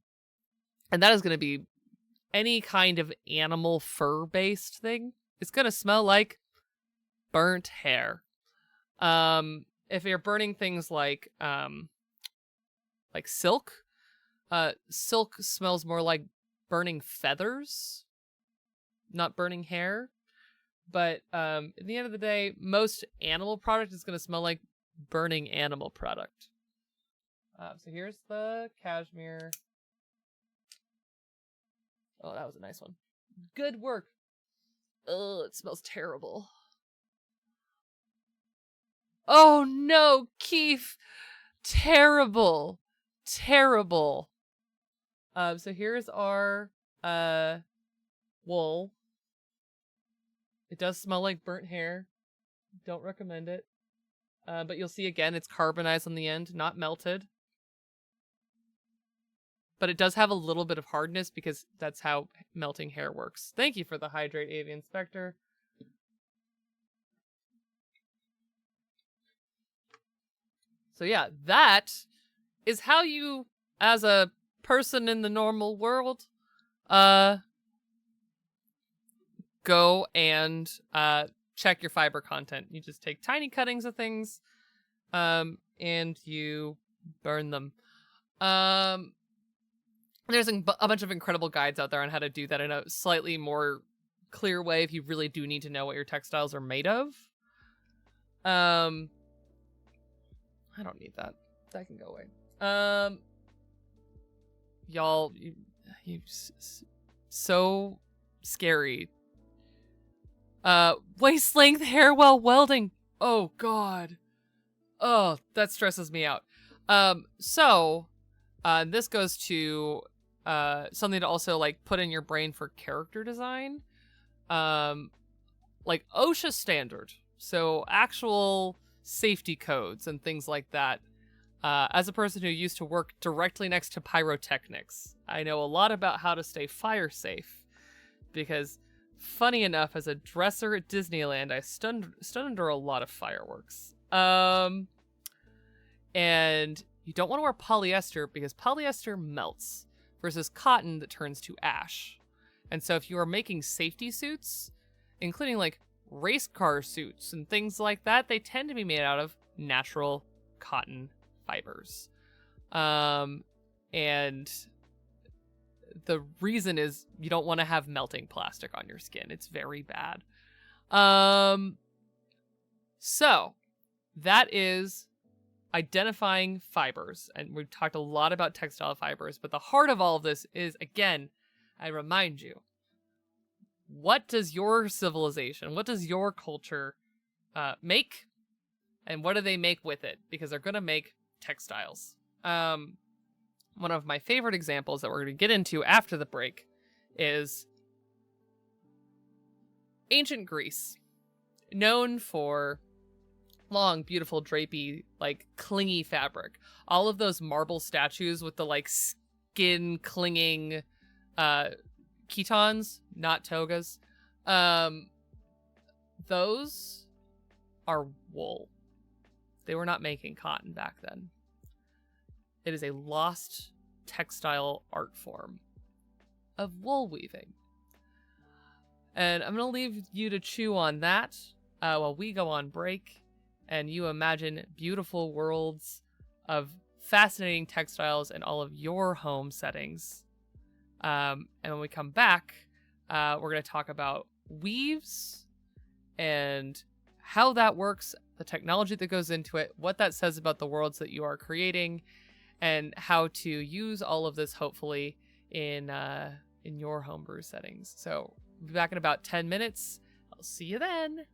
that is gonna be any kind of animal fur-based thing. It's gonna smell like burnt hair. If you're burning things like silk, silk smells more like burning feathers, not burning hair. But at the end of the day, most animal product is going to smell like burning animal product. So here's the cashmere. Oh, that was a nice one. Good work. Oh, it smells terrible. Oh no, Keith. Terrible. Terrible. So here's our wool. It does smell like burnt hair. Don't recommend it. But you'll see again, it's carbonized on the end, not melted. But it does have a little bit of hardness because that's how melting hair works. Thank you for the hydrate, Avian Spectre. So yeah, that is how you, as a person in the normal world, go and check your fiber content. You just take tiny cuttings of things, and you burn them. There's a bunch of incredible guides out there on how to do that in a slightly more clear way if you really do need to know what your textiles are made of. I don't need that. That can go away. Y'all, you so scary. Waist length hair while welding. Oh god. Oh, that stresses me out. This goes to something to also like put in your brain for character design. Like OSHA standard. So actual safety codes and things like that. As a person who used to work directly next to pyrotechnics, I know a lot about how to stay fire safe. Because, funny enough, as a dresser at Disneyland, I stood under a lot of fireworks. And you don't want to wear polyester because polyester melts versus cotton that turns to ash. And so if you are making safety suits, including like race car suits and things like that, they tend to be made out of natural cotton fibers. And the reason is you don't want to have melting plastic on your skin. It's very bad. So that is identifying fibers. And we've talked a lot about textile fibers, but the heart of all of this is, again, I remind you, what does your civilization, what does your culture make? And what do they make with it? Because they're going to make textiles. One of my favorite examples that we're going to get into after the break is ancient Greece, known for long, beautiful, drapey, like clingy fabric. All of those marble statues with the like skin clinging chitons, not togas. Those are wool. They were not making cotton back then. It is a lost textile art form of wool weaving. And I'm going to leave you to chew on that while we go on break and you imagine beautiful worlds of fascinating textiles in all of your home settings. And when we come back, we're going to talk about weaves and how that works, the technology that goes into it, what that says about the worlds that you are creating, and how to use all of this, hopefully, in your homebrew settings. So, we'll be back in about 10 minutes. I'll see you then.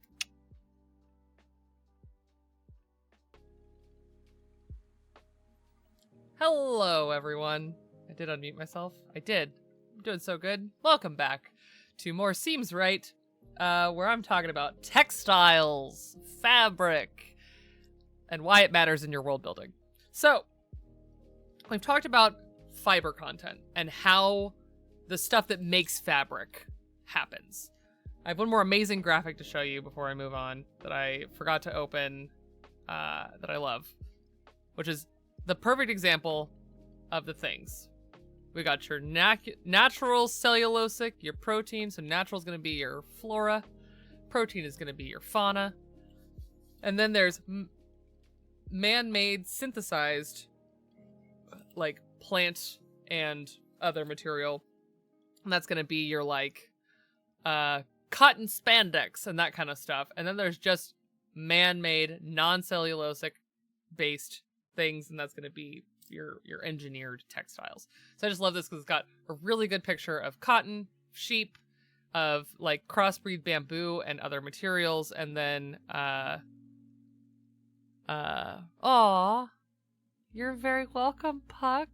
Hello, everyone. I did unmute myself. I did. I'm doing so good. Welcome back to more Seems Right, where I'm talking about textiles, fabric, and why it matters in your world building. So, we've talked about fiber content and how the stuff that makes fabric happens. I have one more amazing graphic to show you before I move on that I forgot to open, that I love, which is the perfect example of the things. We got your natural cellulosic, your protein. So natural is going to be your flora. Protein is going to be your fauna. And then there's man-made, synthesized, like plant and other material. And that's going to be your like cotton spandex and that kind of stuff. And then there's just man-made, non-cellulosic based things, and that's going to be your engineered textiles. So I just love this because it's got a really good picture of cotton, sheep, of like crossbreed bamboo and other materials, and then aw, you're very welcome, Puck.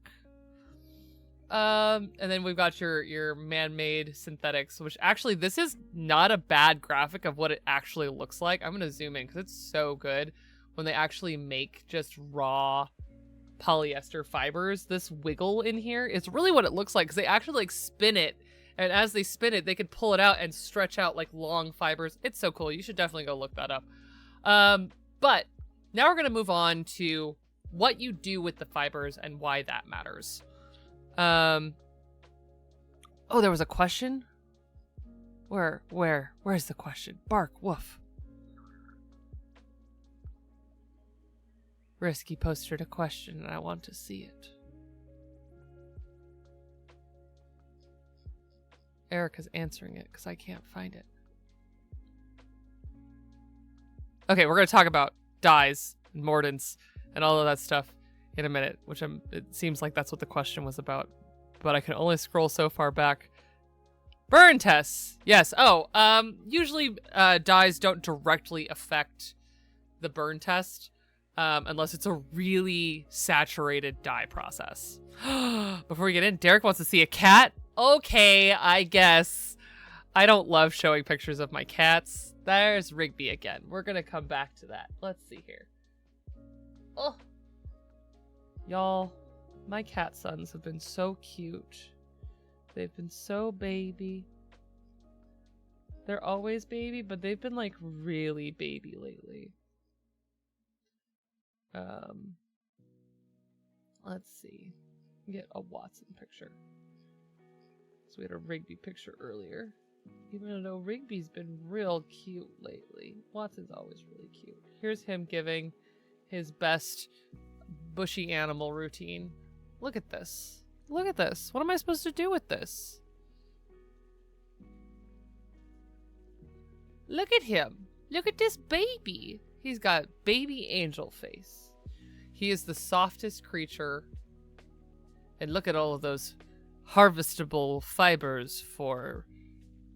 And then we've got your man-made synthetics, which actually this is not a bad graphic of what it actually looks like. I'm gonna zoom in because it's so good when they actually make just raw polyester fibers. This wiggle in here is really what it looks like because they actually like spin it, and as they spin it, they could pull it out and stretch out like long fibers. It's so cool. You should definitely go look that up. But now we're gonna move on to what you do with the fibers and why that matters. Oh, there was a question? Where's the question? Bark, woof. Risky posted a question and I want to see it. Erica's answering it because I can't find it. Okay, we're going to talk about dyes and mordants and all of that stuff in a minute, which it seems like that's what the question was about, but I can only scroll so far back. Burn tests. Yes. Oh, usually dyes don't directly affect the burn test unless it's a really saturated dye process. Before we get in, Derek wants to see a cat. Okay, I guess. I don't love showing pictures of my cats. There's Rigby again. We're gonna come back to that. Let's see here. Oh. Y'all, my cat sons have been so cute. They've been so baby. They're always baby, but they've been like really baby lately. Let's see. Get a Watson picture. So we had a Rigby picture earlier. Even though Rigby's been real cute lately. Watson's always really cute. Here's him giving his best bushy animal routine. Look at this. Look at this. What am I supposed to do with this? Look at him. Look at this baby. He's got baby angel face. He is the softest creature. And look at all of those harvestable fibers for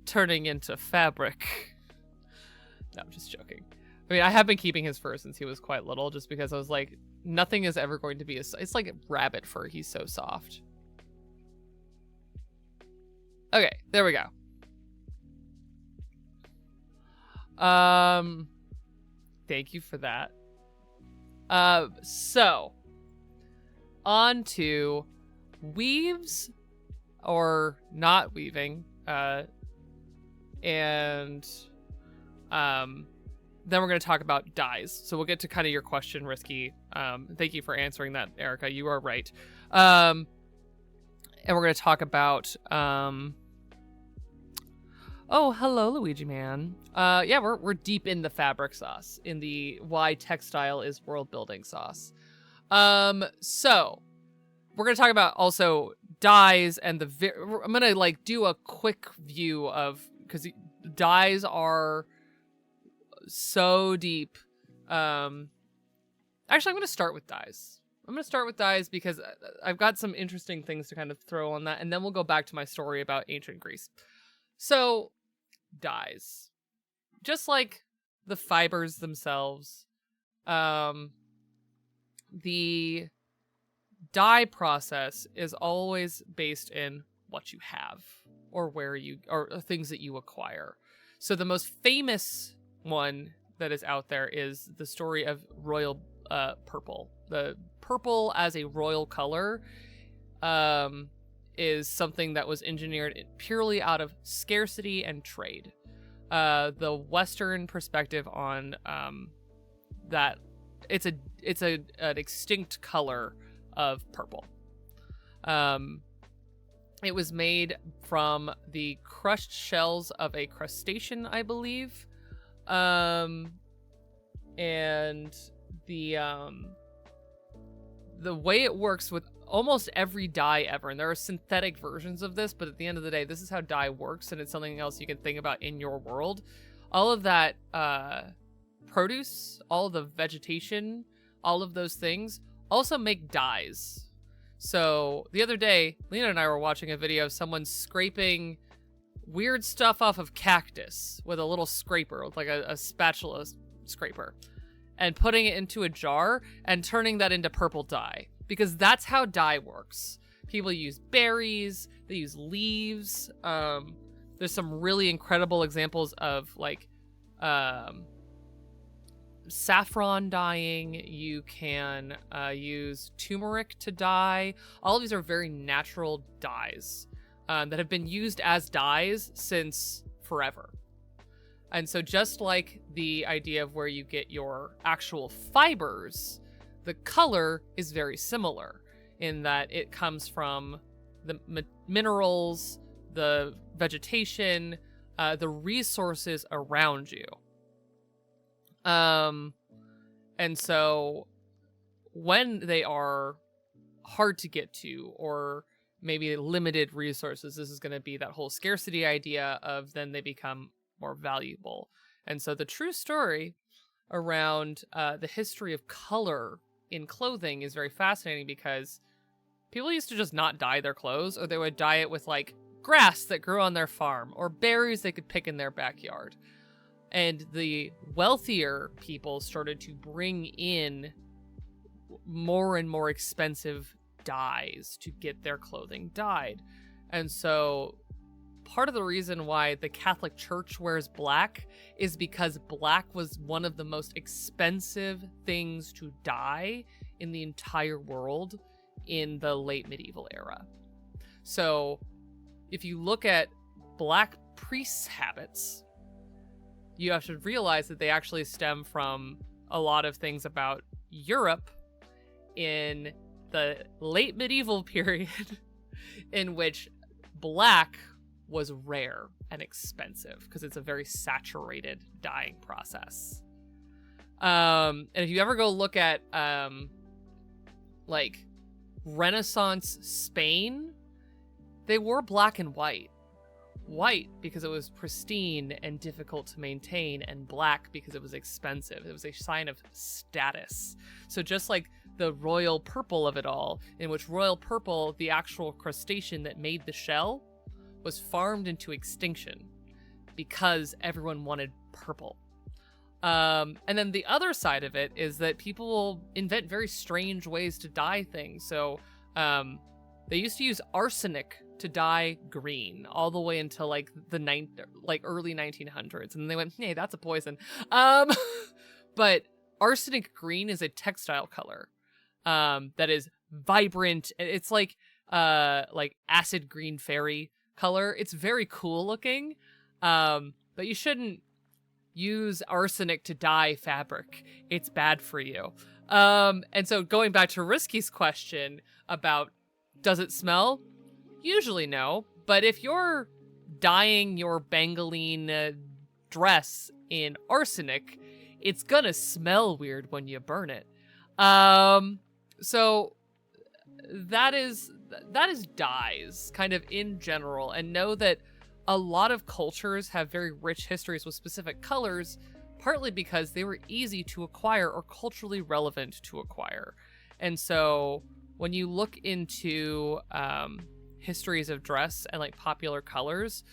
turning into fabric. No, I'm just joking. I mean, I have been keeping his fur since he was quite little just because I was like, nothing is ever going to be it's like rabbit fur. He's so soft. Okay, there we go. Thank you for that. So on to weaves or not weaving, and then we're going to talk about dyes. So we'll get to kind of your question, Risky. Thank you for answering that, Erica. You are right. And we're going to talk about... Oh, hello, Luigi Man. Yeah, we're deep in the fabric sauce, in the why textile is world building sauce. So we're going to talk about also dyes and I'm going to like do a quick view of, because dyes are so deep. Actually, I'm going to start with dyes. I'm going to start with dyes because I've got some interesting things to kind of throw on that, and then we'll go back to my story about ancient Greece. So, dyes. Just like the fibers themselves, the dye process is always based in what you have or or things that you acquire. So the most famous one that is out there is the story of royal purple. The purple as a royal color is something that was engineered purely out of scarcity and trade. The Western perspective on that, it's an extinct color of purple. It was made from the crushed shells of a crustacean, I believe. And the way it works with almost every dye ever, and there are synthetic versions of this, but at the end of the day, this is how dye works, and it's something else you can think about in your world. All of that produce, all of the vegetation, all of those things also make dyes. So the other day, Lena and I were watching a video of someone scraping weird stuff off of cactus with a little scraper, with like a spatula scraper, and putting it into a jar and turning that into purple dye, because that's how dye works. People use berries, they use leaves. There's some really incredible examples of like saffron dyeing. You can use turmeric to dye. All of these are very natural dyes that have been used as dyes since forever. And so just like the idea of where you get your actual fibers, the color is very similar in that it comes from the minerals, the vegetation, the resources around you. And so when they are hard to get to, or maybe limited resources, this is going to be that whole scarcity idea of then they become more valuable. And so the true story around the history of color in clothing is very fascinating, because people used to just not dye their clothes, or they would dye it with like grass that grew on their farm or berries they could pick in their backyard. And the wealthier people started to bring in more and more expensive dyes to get their clothing dyed. And so part of the reason why the Catholic Church wears black is because black was one of the most expensive things to dye in the entire world in the late medieval era. So if you look at black priests' habits, you have to realize that they actually stem from a lot of things about Europe in the late medieval period in which black was rare and expensive because it's a very saturated dyeing process. And if you ever go look at like Renaissance Spain, they wore black and white. White because it was pristine and difficult to maintain, and black because it was expensive. It was a sign of status. So just like the royal purple of it all, in which royal purple, the actual crustacean that made the shell, was farmed into extinction because everyone wanted purple. And then the other side of it is that people will invent very strange ways to dye things. So they used to use arsenic to dye green all the way until like the early 1900s, and they went, hey, that's a poison. But arsenic green is a textile color that is vibrant. It's like acid green fairy color. It's very cool looking, but you shouldn't use arsenic to dye fabric. It's bad for you. And so going back to Risky's question about does it smell? Usually no, but if you're dyeing your Bengaline dress in arsenic, it's gonna smell weird when you burn it. So that is dyes kind of in general, and know that a lot of cultures have very rich histories with specific colors, partly because they were easy to acquire or culturally relevant to acquire. And so when you look into histories of dress and like popular colors,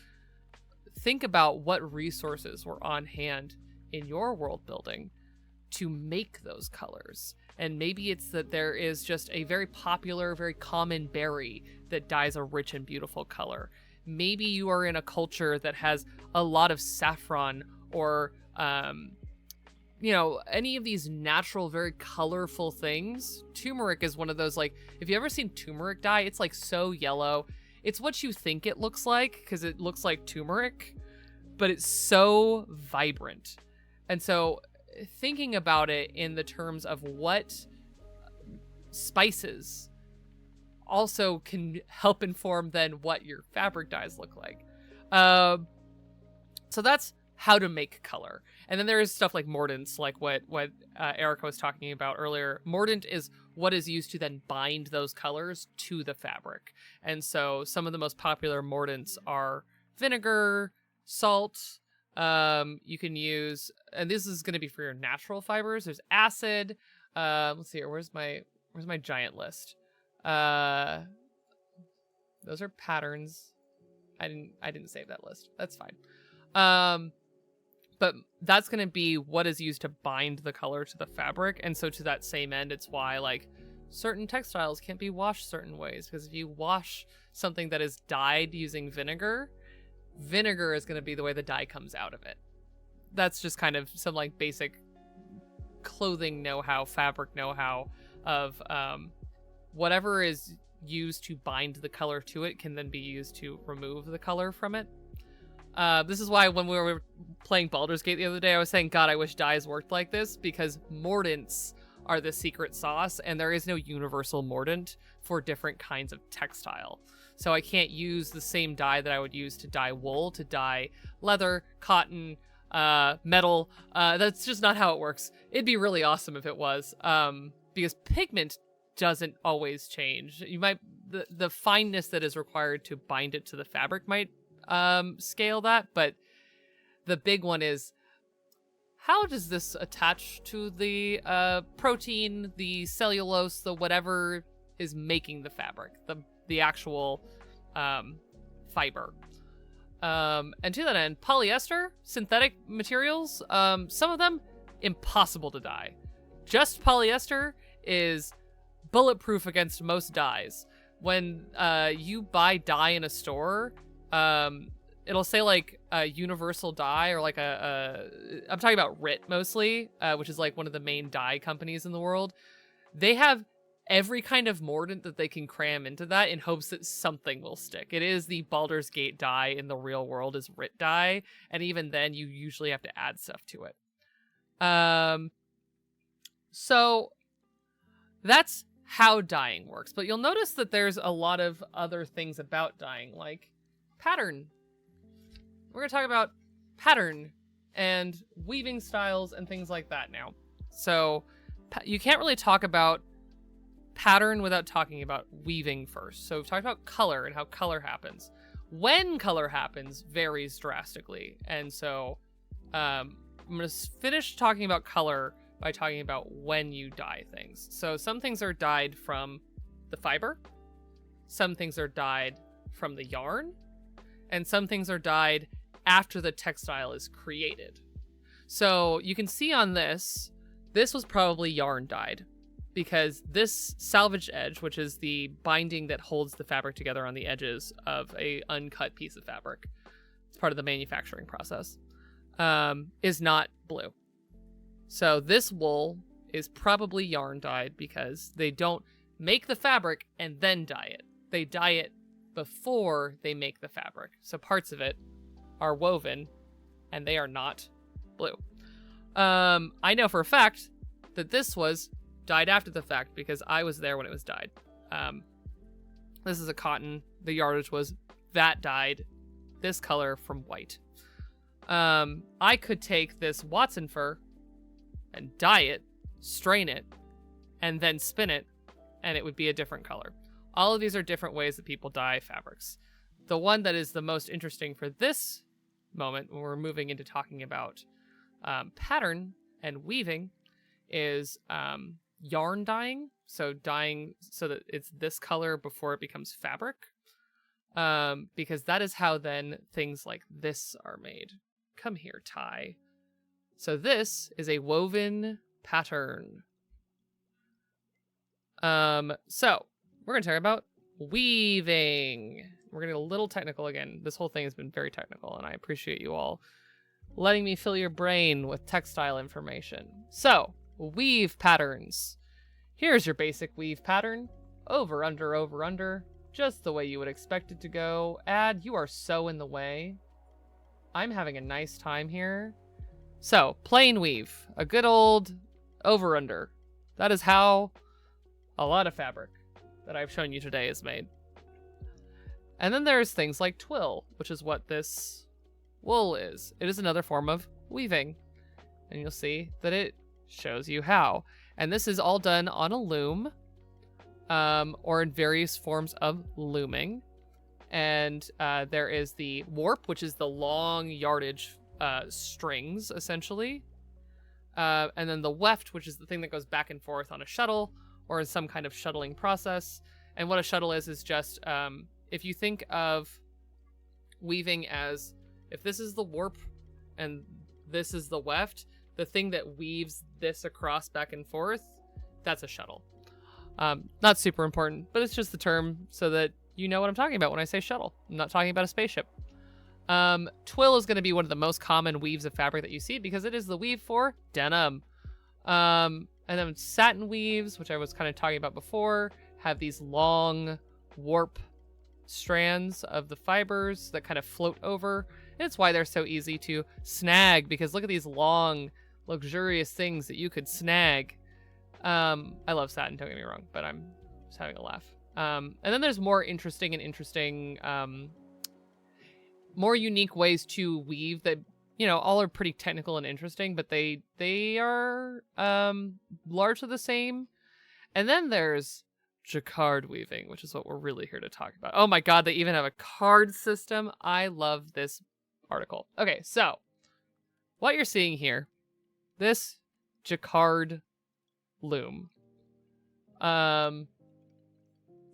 think about what resources were on hand in your world building to make those colors. And maybe it's that there is just a very popular, very common berry that dyes a rich and beautiful color. Maybe you are in a culture that has a lot of saffron or any of these natural, very colorful things. Turmeric is one of those, like, if you ever seen turmeric dye, it's like so yellow. It's what you think it looks like because it looks like turmeric, but it's so vibrant. And so thinking about it in the terms of what spices also can help inform then what your fabric dyes look like. So that's how to make color. And then there is stuff like mordants, like what Erica was talking about earlier. Mordant is what is used to then bind those colors to the fabric. And so some of the most popular mordants are vinegar, salt. You can use, and this is going to be for your natural fibers. There's acid. Let's see here. Where's my Where's my giant list? Those are patterns. I didn't save that list. That's fine. But that's going to be what is used to bind the color to the fabric. And so to that same end, it's why like certain textiles can't be washed certain ways, because if you wash something that is dyed using vinegar is going to be the way the dye comes out of it. That's just kind of some like basic clothing know-how, fabric know-how of whatever is used to bind the color to it can then be used to remove the color from it. This is why when we were playing Baldur's Gate the other day, I was saying, God, I wish dyes worked like this, because mordants are the secret sauce, and there is no universal mordant for different kinds of textile. So I can't use the same dye that I would use to dye wool to dye leather, cotton, metal. That's just not how it works. It'd be really awesome if it was, because pigment doesn't always change. You might, the fineness that is required to bind it to the fabric might scale that, but the big one is, how does this attach to the protein, the cellulose, the whatever is making the fabric, the actual fiber. And to that end, polyester, synthetic materials, some of them impossible to dye. Just polyester is bulletproof against most dyes. When you buy dye in a store, it'll say like a universal dye, or like I'm talking about RIT mostly, which is like one of the main dye companies in the world. They have every kind of mordant that they can cram into that in hopes that something will stick. It is the Baldur's Gate dye in the real world is RIT dye, and even then you usually have to add stuff to it. So that's how dyeing works, but you'll notice that there's a lot of other things about dyeing, like pattern. We're going to talk about pattern and weaving styles and things like that now. So you can't really talk about pattern without talking about weaving first. So we've talked about color and how color happens. When color happens varies drastically. And so I'm going to finish talking about color by talking about when you dye things. So some things are dyed from the fiber. Some things are dyed from the yarn. And some things are dyed after the textile is created. So you can see on this was probably yarn dyed, because this salvage edge, which is the binding that holds the fabric together on the edges of a uncut piece of fabric, it's part of the manufacturing process, is not blue. So this wool is probably yarn dyed, because they don't make the fabric and then dye it. They dye it before they make the fabric. So parts of it are woven and they are not blue. I know for a fact that this was dyed after the fact, because I was there when it was dyed. This is a cotton. The yardage was that dyed this color from white. I could take this Watson fur and dye it, strain it, and then spin it, and it would be a different color. All of these are different ways that people dye fabrics. The one that is the most interesting for this moment, when we're moving into talking about pattern and weaving, is yarn dyeing. So dyeing so that it's this color before it becomes fabric. Because that is how then things like this are made. Come here, Ty. So this is a woven pattern. So we're going to talk about weaving. We're going to get a little technical again. This whole thing has been very technical, and I appreciate you all letting me fill your brain with textile information. So, weave patterns. Here's your basic weave pattern. Over, under, just the way you would expect it to go. Add, you are so in the way. I'm having a nice time here. So, plain weave. A good old over, under. That is how a lot of fabric that I've shown you today is made. And then there's things like twill, which is what this wool is. It is another form of weaving. And you'll see that it shows you how. And this is all done on a loom, or in various forms of looming. And there is the warp, which is the long yardage strings, essentially. And then the weft, which is the thing that goes back and forth on a shuttle, or in some kind of shuttling process. And what a shuttle is just, if you think of weaving as, if this is the warp and this is the weft, the thing that weaves this across back and forth, that's a shuttle. Not super important, but it's just the term so that you know what I'm talking about when I say shuttle. I'm not talking about a spaceship. Twill is going to be one of the most common weaves of fabric that you see because it is the weave for denim. And then satin weaves, which I was kind of talking about before, have these long warp strands of the fibers that kind of float over. And it's why they're so easy to snag, because look at these long, luxurious things that you could snag. I love satin, don't get me wrong, but I'm just having a laugh. And then there's more interesting, more unique ways to weave that, you know, all are pretty technical and interesting, but they are largely the same. And then there's jacquard weaving, which is what we're really here to talk about. Oh my god, they even have a card system. I love this article. Okay, so what you're seeing here, this jacquard loom,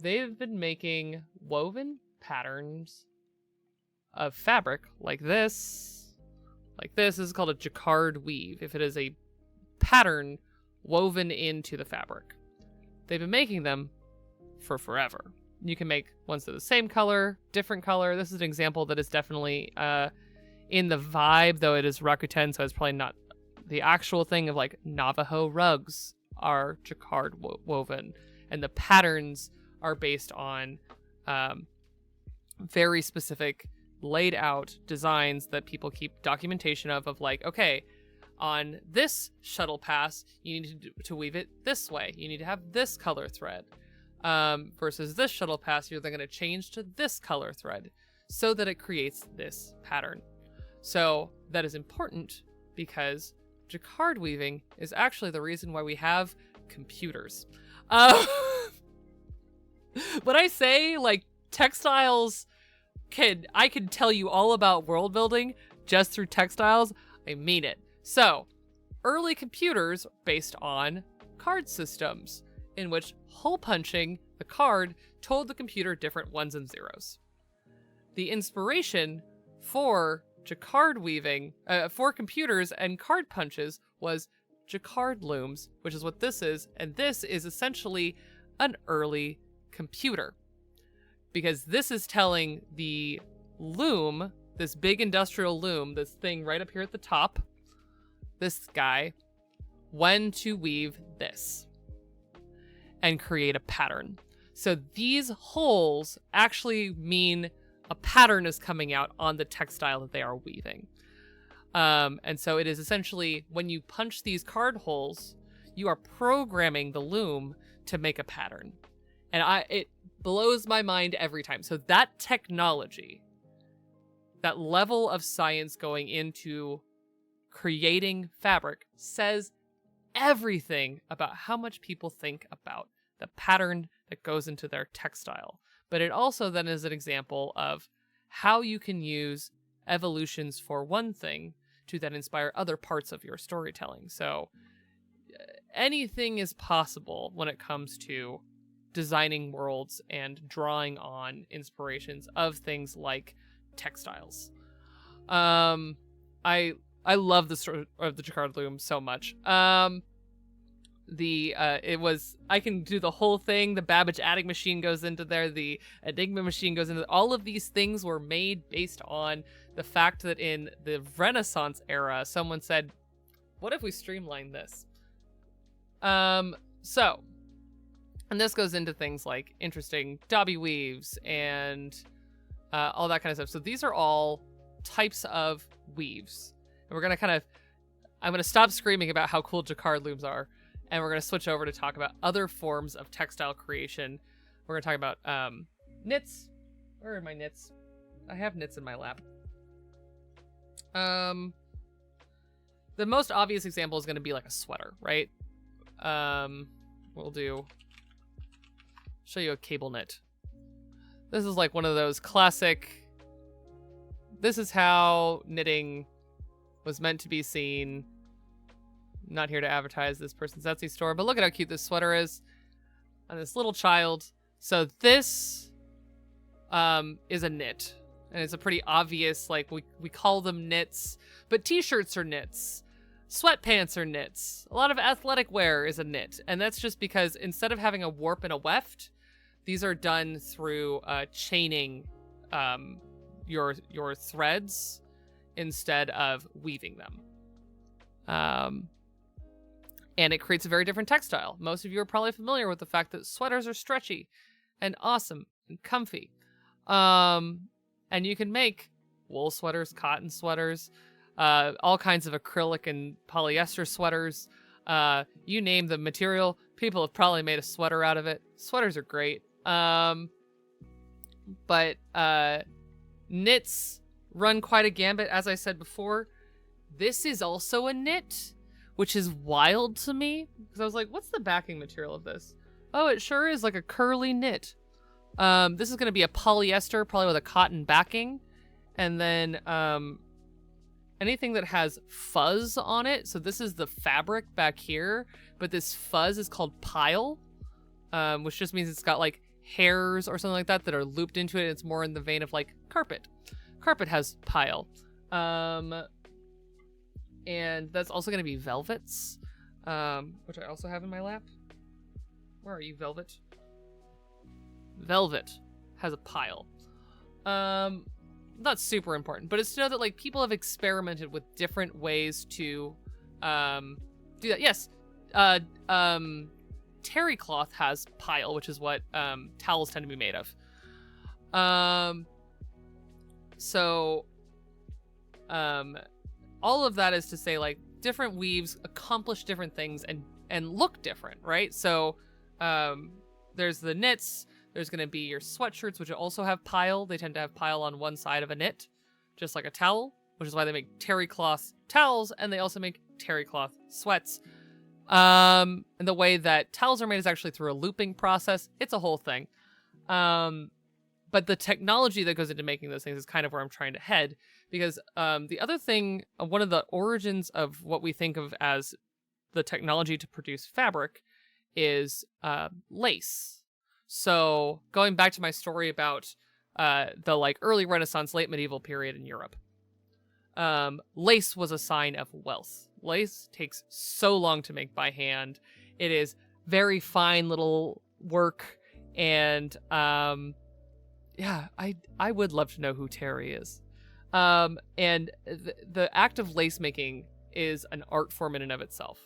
they've been making woven patterns of fabric like this. This is called a jacquard weave, if it is a pattern woven into the fabric. They've been making them for forever. You can make ones that are the same color, different color. This is an example that is definitely in the vibe, though it is Rakuten, so it's probably not the actual thing of like Navajo rugs are jacquard woven, and the patterns are based on very specific laid out designs that people keep documentation of like, okay, on this shuttle pass, you need to weave it this way. You need to have this color thread. Versus this shuttle pass, you're then going to change to this color thread so that it creates this pattern. So that is important because jacquard weaving is actually the reason why we have computers. When I say like textiles, I can tell you all about world building just through textiles, I mean it. So, early computers based on card systems, in which hole punching the card told the computer different ones and zeros. The inspiration for jacquard weaving, for computers and card punches, was jacquard looms, which is what this is, and this is essentially an early computer. Because this is telling the loom, this big industrial loom, this thing right up here at the top, this guy, when to weave this and create a pattern. So these holes actually mean a pattern is coming out on the textile that they are weaving. And so it is essentially, when you punch these card holes, you are programming the loom to make a pattern. And it blows my mind every time. So that technology, that level of science going into creating fabric, says everything about how much people think about the pattern that goes into their textile. But it also then is an example of how you can use evolutions for one thing to then inspire other parts of your storytelling. So anything is possible when it comes to designing worlds and drawing on inspirations of things like textiles. I love the story of the jacquard loom so much. I can do the whole thing. The Babbage adding machine goes into there. The Enigma machine goes into there. All of these things were made based on the fact that in the Renaissance era, someone said, what if we streamline this? And this goes into things like interesting dobby weaves and all that kind of stuff. So these are all types of weaves. And we're going to I'm going to stop screaming about how cool jacquard looms are, and we're going to switch over to talk about other forms of textile creation. We're going to talk about knits. Where are my knits? I have knits in my lap. The most obvious example is going to be like a sweater, right? We'll show you a cable knit. This is like one of those classic, this is how knitting was meant to be seen. I'm not here to advertise this person's Etsy store, but look at how cute this sweater is. on this little child. So this is a knit. And it's a pretty obvious, like, we call them knits, but t-shirts are knits. Sweatpants are knits. A lot of athletic wear is a knit. And that's just because instead of having a warp and a weft, these are done through chaining your threads instead of weaving them. And it creates a very different textile. Most of you are probably familiar with the fact that sweaters are stretchy and awesome and comfy. And you can make wool sweaters, cotton sweaters, all kinds of acrylic and polyester sweaters. You name the material, people have probably made a sweater out of it. Sweaters are great. But knits run quite a gambit, as I said before. This is also a knit, which is wild to me, because I was like, what's the backing material of this? Oh, it sure is like a curly knit. This is going to be a polyester, probably with a cotton backing. And then anything that has fuzz on it. So this is the fabric back here, but this fuzz is called pile, which just means it's got like hairs or something like that are looped into it. It's more in the vein of like carpet. Carpet has pile. And that's also going to be velvets, which I also have in my lap. Where are you, velvet? Velvet has a pile. Not super important, but it's to know that like people have experimented with different ways to do that. Yes, terry cloth has pile, which is what towels tend to be made of. All of that is to say, like, different weaves accomplish different things and look different, right? So there's the knits. There's going to be your sweatshirts, which also have pile. They tend to have pile on one side of a knit, just like a towel, which is why they make terry cloth towels, and they also make terry cloth sweats. And the way that towels are made is actually through a looping process. It's a whole thing. But the technology that goes into making those things is kind of where I'm trying to head, because the other thing, one of the origins of what we think of as the technology to produce fabric is lace. So going back to my story about the like early Renaissance, late medieval period in Europe, lace was a sign of wealth. Lace takes so long to make by hand. It is very fine little work, and yeah, I would love to know who Terry is. And the act of lace making is an art form in and of itself.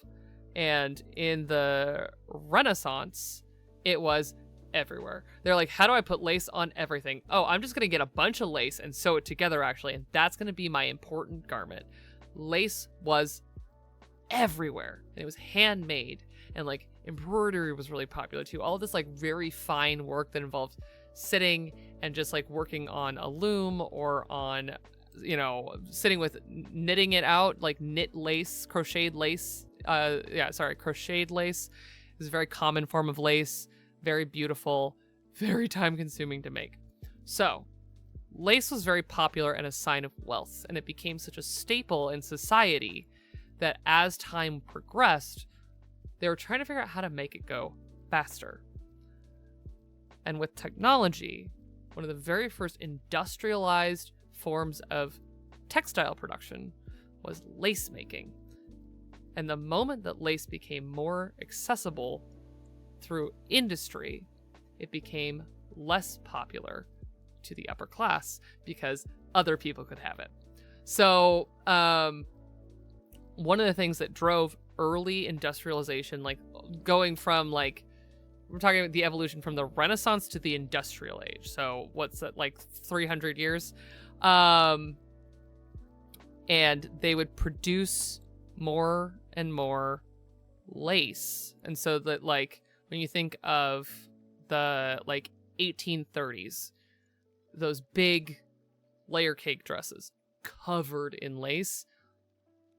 And in the Renaissance, it was everywhere. They're like, how do I put lace on everything? Oh, I'm just going to get a bunch of lace and sew it together, actually, and that's going to be my important garment. Lace was everywhere, and it was handmade, and like embroidery was really popular too. All of this like very fine work that involved sitting and just like working on a loom or on, you know, sitting with knitting it out, like knit lace, crocheted lace. Crocheted lace is a very common form of lace. Very beautiful, very time consuming to make. So lace was very popular and a sign of wealth, and it became such a staple in society that as time progressed, they were trying to figure out how to make it go faster. And with technology, one of the very first industrialized forms of textile production was lace making. And the moment that lace became more accessible through industry, it became less popular to the upper class because other people could have it. So one of the things that drove early industrialization, like going from like, we're talking about the evolution from the Renaissance to the industrial age. So what's that, like 300 years? And they would produce more and more lace. And so that like, when you think of the like 1830s, those big layer cake dresses covered in lace,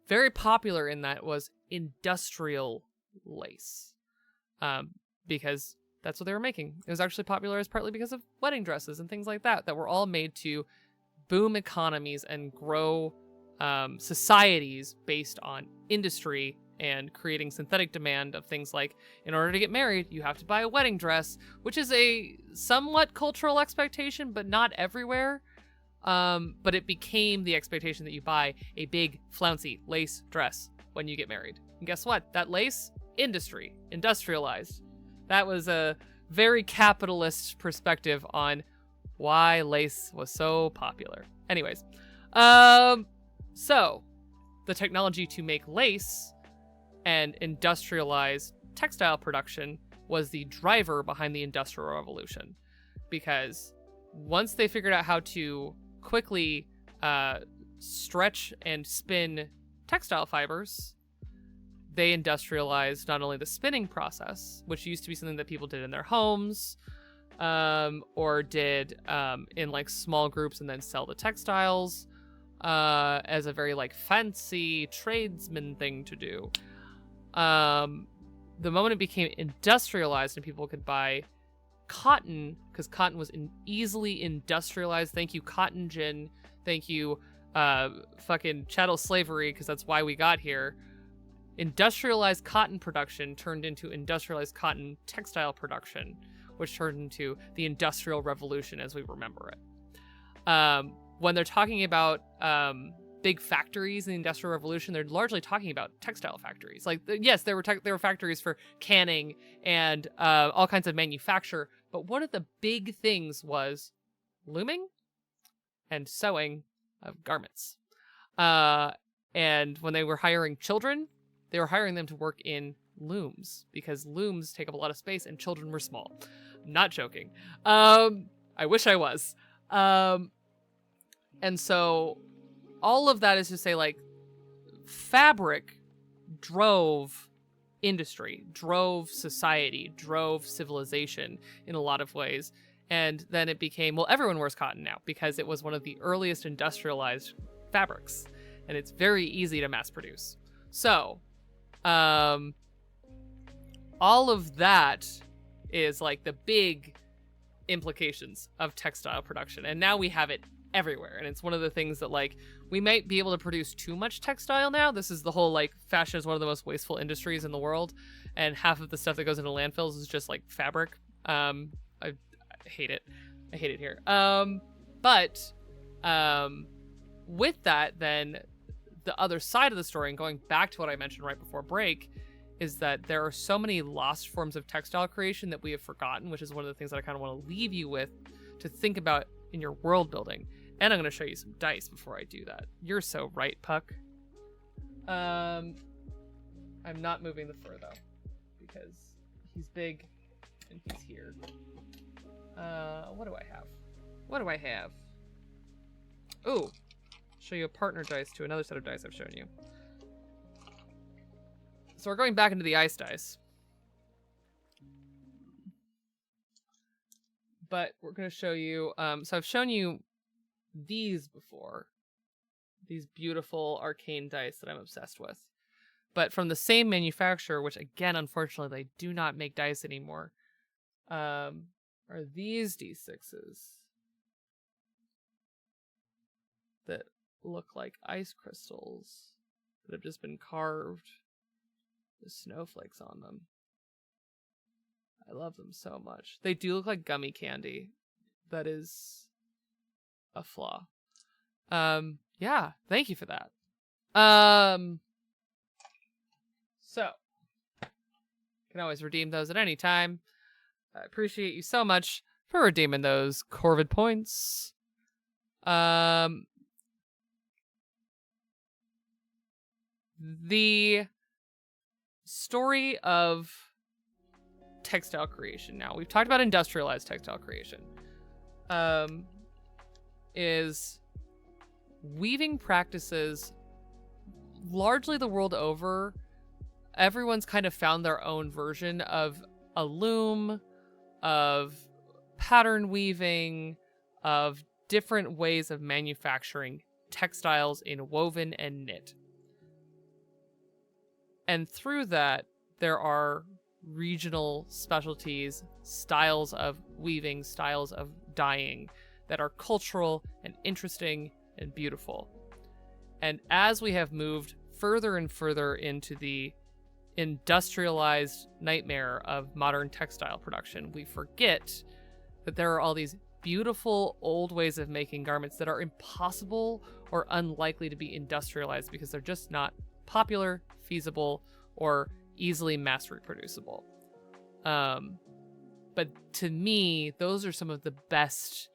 very popular in that was industrial lace, because that's what they were making. It was actually popularized partly because of wedding dresses and things like that were all made to boom economies and grow societies based on industry and creating synthetic demand of things like, in order to get married, you have to buy a wedding dress, which is a somewhat cultural expectation, but not everywhere. But it became the expectation that you buy a big, flouncy lace dress when you get married. And guess what? That lace, industrialized. That was a very capitalist perspective on why lace was so popular. Anyways, so the technology to make lace and industrialize textile production was the driver behind the Industrial Revolution, because once they figured out how to quickly stretch and spin textile fibers, they industrialized not only the spinning process, which used to be something that people did in their homes, or did in like small groups and then sell the textiles as a very like fancy tradesman thing to do. The moment it became industrialized and people could buy cotton, because cotton was easily industrialized. Thank you, cotton gin. Thank you, fucking chattel slavery, because that's why we got here. Industrialized cotton production turned into industrialized cotton textile production, which turned into the Industrial Revolution as we remember it. When they're talking about big factories in the Industrial Revolution, they're largely talking about textile factories. Like, yes, there were factories for canning and all kinds of manufacture, but one of the big things was looming and sewing of garments. And when they were hiring children, they were hiring them to work in looms, because looms take up a lot of space and children were small. I'm not joking. I wish I was. And so all of that is to say, like, fabric drove industry, drove society, drove civilization in a lot of ways. And then it became, well, everyone wears cotton now because it was one of the earliest industrialized fabrics, and it's very easy to mass produce. So, all of that is like the big implications of textile production. And now we have it everywhere. And it's one of the things that, like, we might be able to produce too much textile now. This is the whole, like, fashion is one of the most wasteful industries in the world. And half of the stuff that goes into landfills is just like fabric. I hate it. I hate it here. But with that, then the other side of the story, and going back to what I mentioned right before break, is that there are so many lost forms of textile creation that we have forgotten, which is one of the things that I kind of want to leave you with to think about in your world building. And I'm going to show you some dice before I do that. You're so right, Puck. I'm not moving the fur, though, because he's big and he's here. What do I have? What do I have? Ooh, show you a partner dice to another set of dice I've shown you. So we're going back into the ice dice. But we're going to show you, so I've shown you these before. These beautiful arcane dice that I'm obsessed with. But from the same manufacturer, which again, unfortunately, they do not make dice anymore, are these D6s that look like ice crystals that have just been carved with snowflakes on them. I love them so much. They do look like gummy candy. That is a flaw. Yeah, thank you for that. So, you can always redeem those at any time. I appreciate you so much for redeeming those Corvid points. The story of textile creation now. We've talked about industrialized textile creation. Is weaving practices largely the world over. Everyone's kind of found their own version of a loom, of pattern weaving, of different ways of manufacturing textiles in woven and knit. And through that, there are regional specialties, styles of weaving, styles of dyeing that are cultural and interesting and beautiful. And as we have moved further and further into the industrialized nightmare of modern textile production, we forget that there are all these beautiful old ways of making garments that are impossible or unlikely to be industrialized because they're just not popular, feasible, or easily mass reproducible. But to me, those are some of the best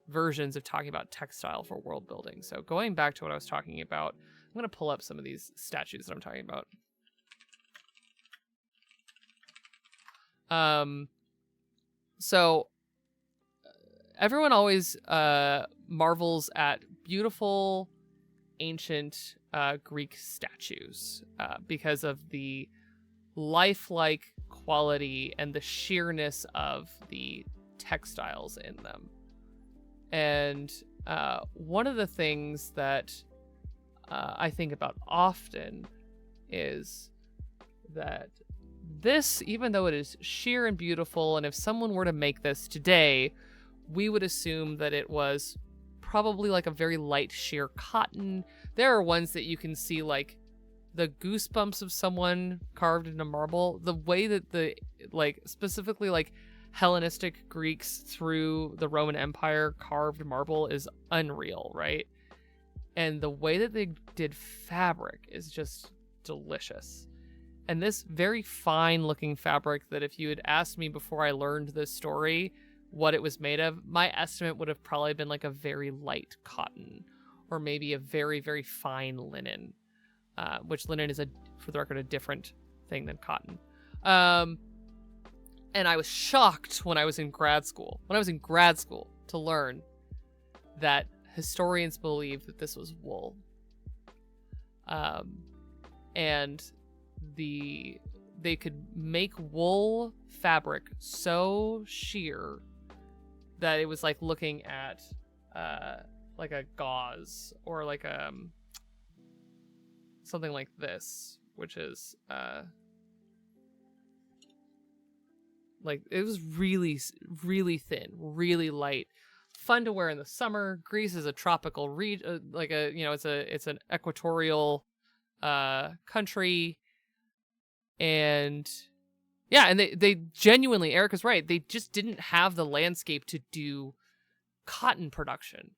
versions of talking about textile for world building. So going back to what I was talking about, I'm going to pull up some of these statues that I'm talking about. So everyone always marvels at beautiful ancient Greek statues because of the lifelike quality and the sheerness of the textiles in them. And one of the things that I think about often is that this, even though it is sheer and beautiful, and if someone were to make this today, we would assume that it was probably like a very light sheer cotton. There are ones that you can see like the goosebumps of someone carved into marble. The way that the, like, specifically like Hellenistic Greeks through the Roman Empire carved marble is unreal, right? And the way that they did fabric is just delicious. And this very fine looking fabric that if you had asked me before I learned this story what it was made of, my estimate would have probably been like a very light cotton or maybe a very, very fine linen, which linen is, for the record, a different thing than cotton. And I was shocked when I was in grad school. To learn that historians believe that this was wool. And they could make wool fabric so sheer that it was like looking at like a gauze or like something like this, which is like, it was really, really thin, really light, fun to wear in the summer. Greece is a tropical region, like it's an equatorial country. And yeah, and they genuinely, Erica's right, they just didn't have the landscape to do cotton production.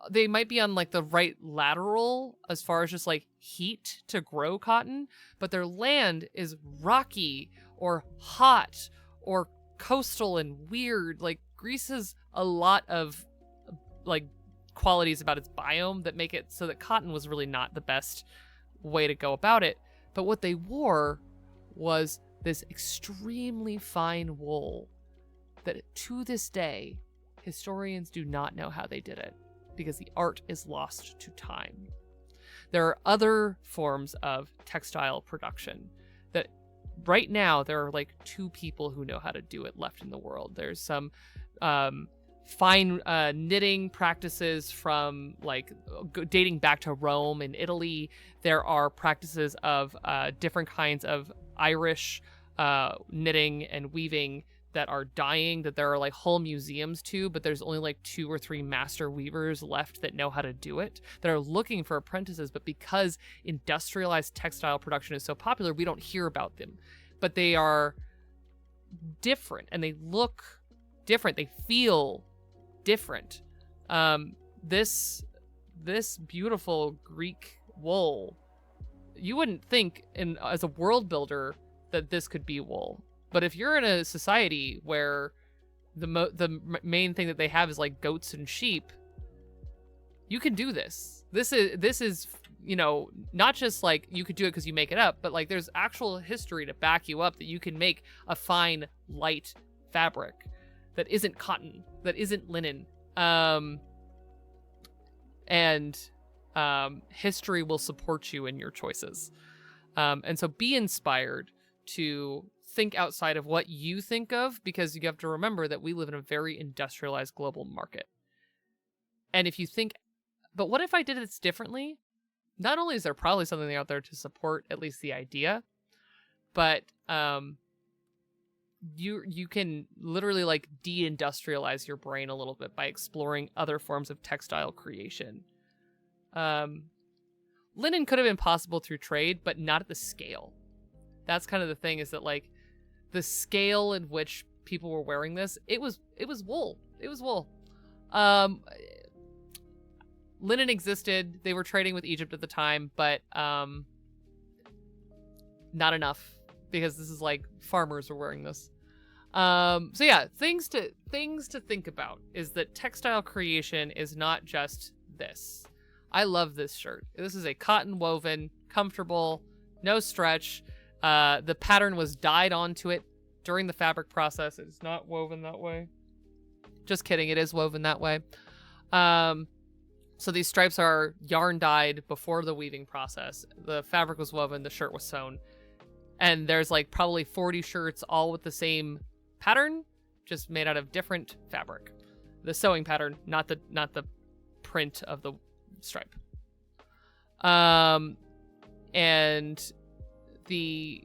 They might be on like the right lateral as far as just like heat to grow cotton, but their land is rocky or hot or coastal and weird. Like, Greece has a lot of like qualities about its biome that make it so that cotton was really not the best way to go about it. But what they wore was this extremely fine wool that to this day, historians do not know how they did it because the art is lost to time. There are other forms of textile production that right now there are like 2 people who know how to do it left in the world. There's some fine knitting practices from like dating back to Rome and Italy. There are practices of different kinds of Irish knitting and weaving that are dying, that there are like whole museums to, but there's only like 2 or 3 master weavers left that know how to do it, that are looking for apprentices. But because industrialized textile production is so popular, we don't hear about them. But they are different and they look different. They feel different. This beautiful Greek wool, you wouldn't think as a world builder that this could be wool. But if you're in a society where the main thing that they have is like goats and sheep, you can do this. This is not just like you could do it because you make it up, but like there's actual history to back you up that you can make a fine, light fabric that isn't cotton, that isn't linen. And history will support you in your choices. And so be inspired to think outside of what you think of, because you have to remember that we live in a very industrialized global market. And if you think, but what if I did this differently? Not only is there probably something out there to support at least the idea, but you can literally like de-industrialize your brain a little bit by exploring other forms of textile creation. Linen could have been possible through trade, but not at the scale. That's kind of the thing, is that like the scale in which people were wearing this, it was wool. It was wool. Linen existed. They were trading with Egypt at the time, but not enough, because this is like farmers were wearing this. So yeah, things to think about is that textile creation is not just this. I love this shirt. This is a cotton woven, comfortable, no stretch. The pattern was dyed onto it during the fabric process. It's not woven that way. Just kidding, it is woven that way. So these stripes are yarn dyed before the weaving process. The fabric was woven, the shirt was sewn. And there's like probably 40 shirts all with the same pattern, just made out of different fabric. The sewing pattern, not the print of the stripe. And the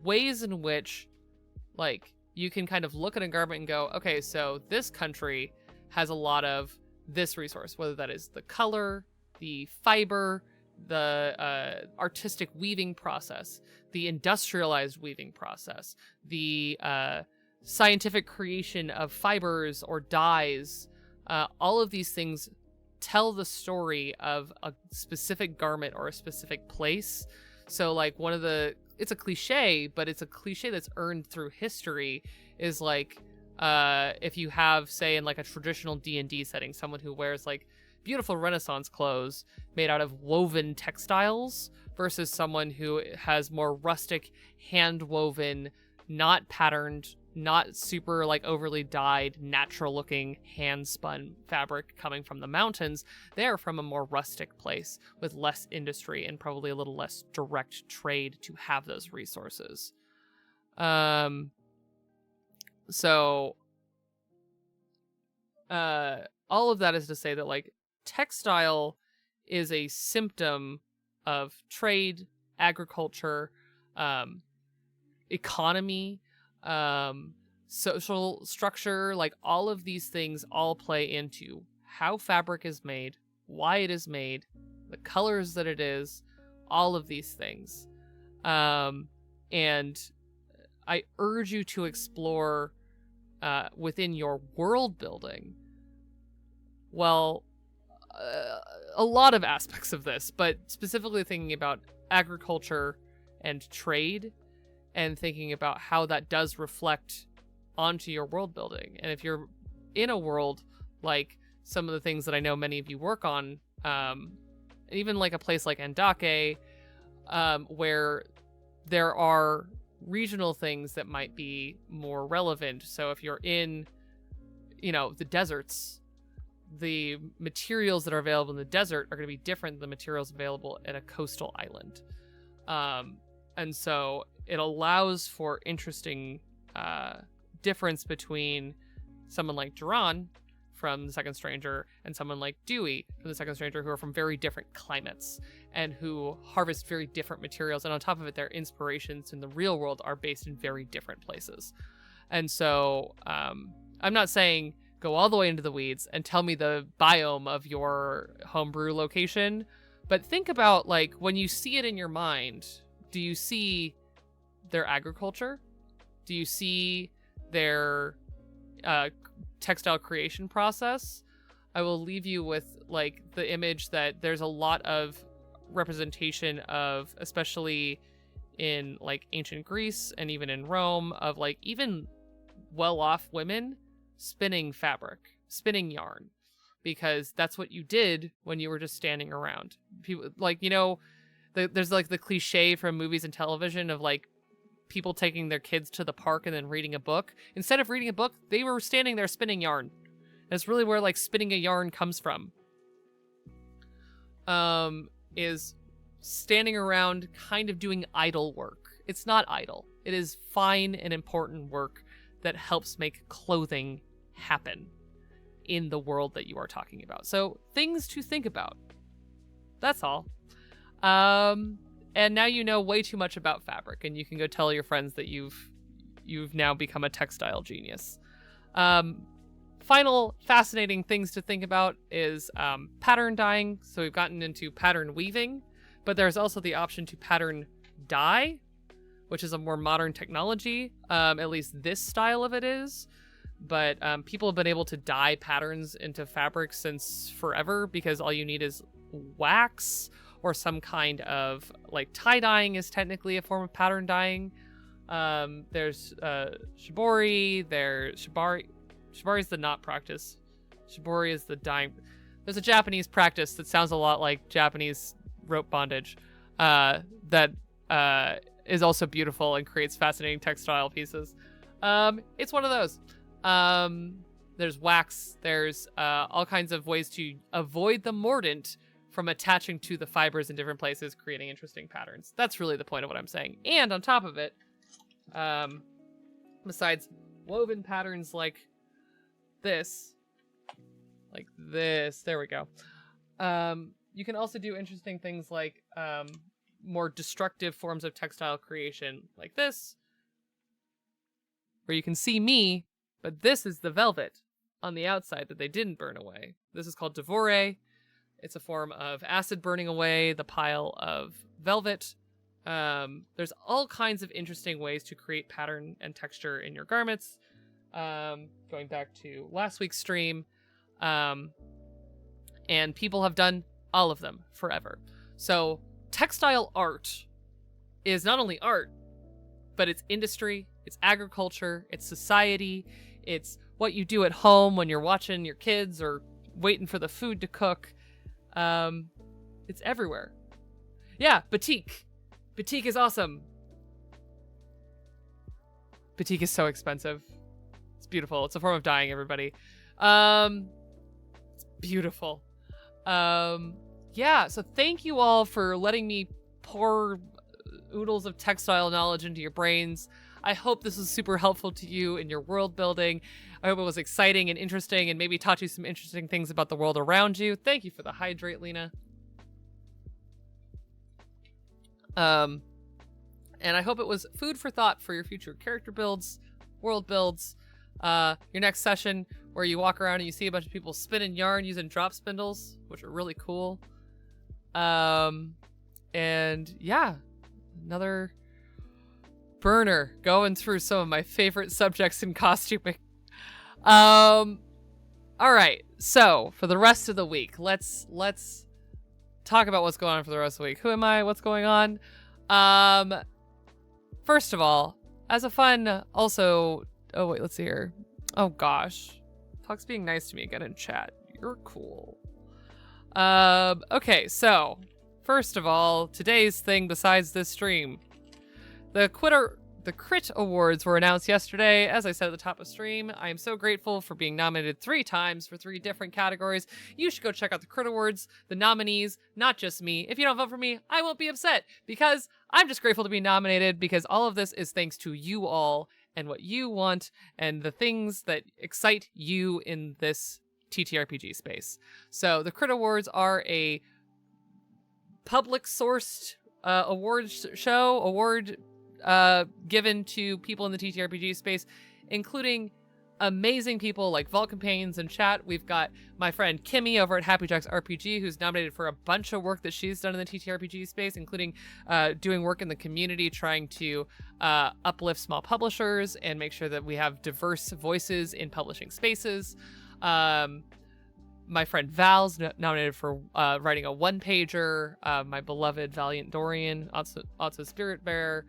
ways in which like you can kind of look at a garment and go, okay, so this country has a lot of this resource, whether that is the color, the fiber, the artistic weaving process, the industrialized weaving process, the scientific creation of fibers or dyes. All of these things tell the story of a specific garment or a specific place. So like it's a cliche, but it's a cliche that's earned through history, is like if you have, say, in like a traditional D&D setting, someone who wears like beautiful Renaissance clothes made out of woven textiles versus someone who has more rustic, hand-woven, not patterned, not super like overly dyed, natural looking hand-spun fabric coming from the mountains. They're from a more rustic place with less industry and probably a little less direct trade to have those resources. So all of that is to say that like textile is a symptom of trade, agriculture, economy, social structure. Like all of these things all play into how fabric is made, why it is made, the colors that it is, all of these things. And I urge you to explore within your world building, well, a lot of aspects of this, but specifically thinking about agriculture and trade, and thinking about how that does reflect onto your world building. And if you're in a world like some of the things that I know many of you work on, and even like a place like Endake, where there are regional things that might be more relevant. So if you're in, the deserts, the materials that are available in the desert are going to be different than the materials available at a coastal island. And so it allows for interesting difference between someone like Duran from The Second Stranger and someone like Dewey from The Second Stranger, who are from very different climates and who harvest very different materials. And on top of it, their inspirations in the real world are based in very different places. And so I'm not saying go all the way into the weeds and tell me the biome of your homebrew location, but think about, like, when you see it in your mind, do you see their agriculture? Do you see their textile creation process? I will leave you with, like, the image that there's a lot of representation of, especially in, like, ancient Greece and even in Rome, of, like, even well-off women spinning fabric, spinning yarn, because that's what you did when you were just standing around. People, like, there's like the cliche from movies and television of like people taking their kids to the park and then reading a book. Instead of reading a book, they were standing there spinning yarn. That's really where like spinning a yarn comes from. Is standing around kind of doing idle work. It's not idle. It is fine and important work that helps make clothing happen in the world that you are talking about. So things to think about. That's all. And now you know way too much about fabric, and you can go tell your friends that you've now become a textile genius. Final fascinating things to think about is pattern dyeing. So we've gotten into pattern weaving, but there's also the option to pattern dye. which is a more modern technology. At least this style of it is. But people have been able to dye patterns into fabric since forever, because all you need is wax or some kind of, like, tie-dyeing is technically a form of pattern dyeing. There's shibori, shibari is the knot practice. Shibori is the dyeing. There's a Japanese practice that sounds a lot like Japanese rope bondage that is also beautiful and creates fascinating textile pieces. It's one of those. There's wax. There's all kinds of ways to avoid the mordant from attaching to the fibers in different places, creating interesting patterns. That's really the point of what I'm saying. And on top of it, besides woven patterns like this, there we go. You can also do interesting things like more destructive forms of textile creation like this, where you can see me, but this is the velvet on the outside that they didn't burn away. This is called devore. It's a form of acid burning away the pile of velvet. There's all kinds of interesting ways to create pattern and texture in your garments. Going back to last week's stream, and people have done all of them forever. So textile art is not only art, but it's industry, it's agriculture, it's society, it's what you do at home when you're watching your kids or waiting for the food to cook. It's everywhere. Yeah, batik. Batik is awesome. Batik is so expensive. It's beautiful. It's a form of dyeing, everybody. It's beautiful. Yeah, so thank you all for letting me pour oodles of textile knowledge into your brains. I hope this was super helpful to you in your world building. I hope it was exciting and interesting and maybe taught you some interesting things about the world around you. Thank you for the hydrate, Lena. And I hope it was food for thought for your future character builds, world builds, your next session where you walk around and you see a bunch of people spinning yarn using drop spindles, which are really cool. And yeah, another burner going through some of my favorite subjects in costuming. All right, so for the rest of the week, let's talk about what's going on for the rest of the week. Who am I? What's going on? First of all, as a fun, also, oh wait, let's see here. Oh gosh, Puck's being nice to me again in chat. You're cool. Okay, so first of all, today's thing besides this stream, the Crit Awards were announced yesterday. As I said at the top of stream, I am so grateful for being nominated 3 times for 3 different categories. You should go check out the Crit Awards, the nominees, not just me. If you don't vote for me, I won't be upset because I'm just grateful to be nominated, because all of this is thanks to you all and what you want and the things that excite you in this TTRPG space. So the Crit Awards are a public sourced awards show, award given to people in the TTRPG space, including amazing people like Vault Companions in chat. We've got my friend Kimmy over at Happy Jacks RPG, who's nominated for a bunch of work that she's done in the TTRPG space, including doing work in the community, trying to uplift small publishers and make sure that we have diverse voices in publishing spaces. My friend Val's nominated for writing a one-pager. My beloved Valiant Dorian, also Spirit Bearer.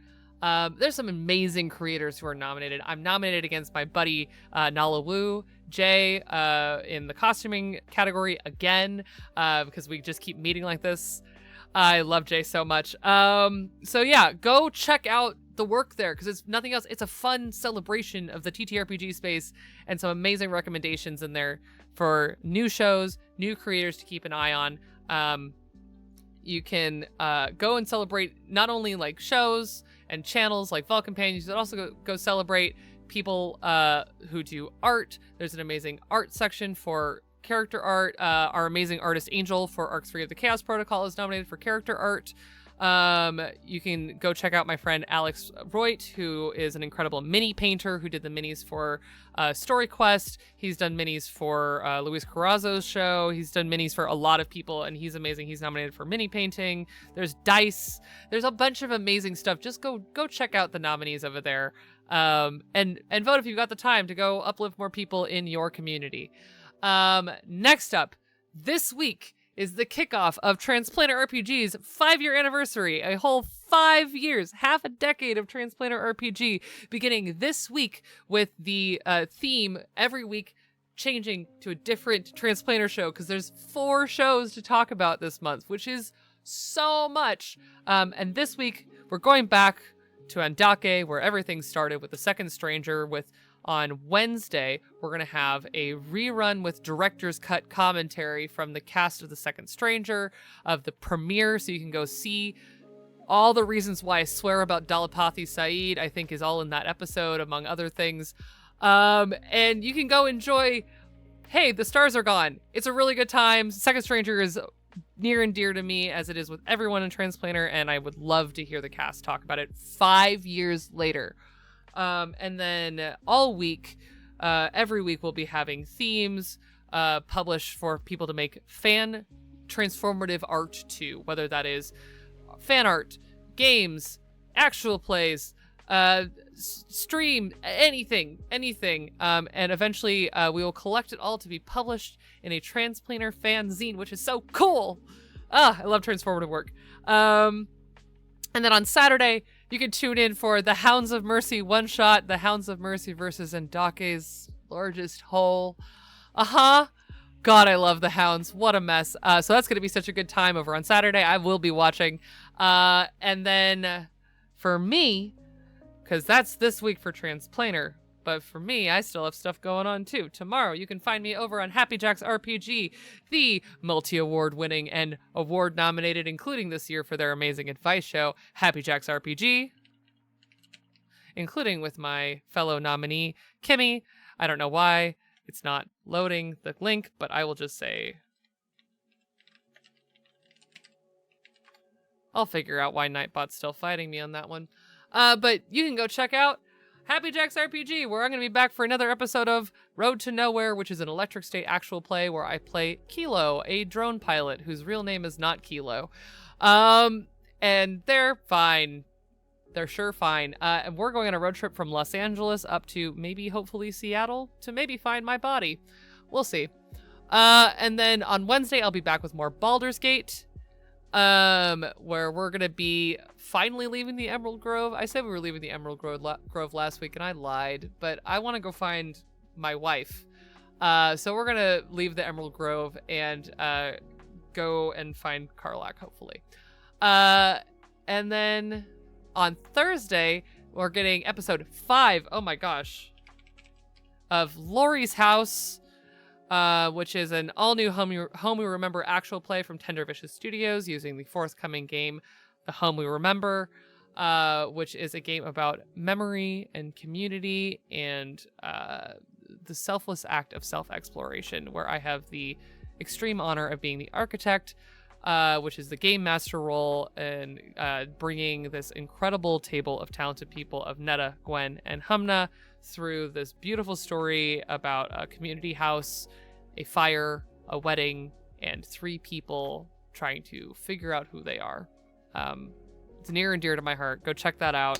There's some amazing creators who are nominated. I'm nominated against my buddy Nala Wu, Jay, in the costuming category again, because we just keep meeting like this. I love Jay so much. So yeah, go check out the work there, because it's nothing else. It's a fun celebration of the TTRPG space and some amazing recommendations in there for new shows, new creators to keep an eye on. You can go and celebrate not only like shows and channels like Vault Companions, but also go celebrate people who do art. There's an amazing art section for character art. Our amazing artist Angel for Arcs 3 of the Chaos Protocol is nominated for character art. You can go check out my friend Alex Roit, who is an incredible mini painter who did the minis for Story Quest. He's done minis for Luis Carrazzo's show. He's done minis for a lot of people, and he's amazing. He's nominated for mini painting. There's dice. There's a bunch of amazing stuff. Just go check out the nominees over there. And vote if you've got the time to go uplift more people in your community. Next up, this week is the kickoff of Transplanter RPG's 5-year anniversary. A whole 5 years, half a decade of Transplanter RPG, beginning this week with the theme every week changing to a different Transplanter show, because there's 4 shows to talk about this month, which is so much. And this week, we're going back to Andake, where everything started with The Second Stranger. On Wednesday, we're going to have a rerun with director's cut commentary from the cast of The Second Stranger, of the premiere, so you can go see all the reasons why I swear about Dalapathi Saeed, I think is all in that episode, among other things. And you can go enjoy, hey, the stars are gone. It's a really good time. Second Stranger is near and dear to me, as it is with everyone in Transplanter, and I would love to hear the cast talk about it 5 years later. And then all week, every week we'll be having themes published for people to make fan transformative art too, whether that is fan art, games, actual plays, stream, anything. And eventually we will collect it all to be published in a Transplanter fanzine, which is so cool. I love transformative work. And then on Saturday, you can tune in for the Hounds of Mercy one-shot, the Hounds of Mercy versus Ndake's largest hole. God, I love the Hounds. What a mess. So that's going to be such a good time over on Saturday. I will be watching. And then for me, because that's this week for Transplanter, but for me, I still have stuff going on too. Tomorrow, you can find me over on Happy Jacks RPG, the multi-award winning and award nominated, including this year for their amazing advice show, Happy Jacks RPG, including with my fellow nominee, Kimmy. I don't know why it's not loading the link, but I will just say, I'll figure out why Nightbot's still fighting me on that one. But you can go check out Happy Jacks RPG, where I'm going to be back for another episode of Road to Nowhere, which is an Electric State actual play where I play Kilo, a drone pilot whose real name is not Kilo. And they're fine. They're sure fine. And we're going on a road trip from Los Angeles up to maybe, hopefully, Seattle to maybe find my body. We'll see. And then on Wednesday, I'll be back with more Baldur's Gate, where we're going to be finally leaving the Emerald Grove. I said we were leaving the Emerald Grove last week, and I lied, but I want to go find my wife. So we're going to leave the Emerald Grove and go and find Karlak, hopefully. And then on Thursday, we're getting episode 5, oh my gosh, of Lori's House, which is an all-new Home We Remember actual play from Tender Vicious Studios, using the forthcoming game, The Home We Remember, which is a game about memory and community and the selfless act of self-exploration, where I have the extreme honor of being the architect, which is the game master role, and bringing this incredible table of talented people of Netta, Gwen, and Humna through this beautiful story about a community house, a fire, a wedding, and 3 people trying to figure out who they are. It's near and dear to my heart. Go check that out.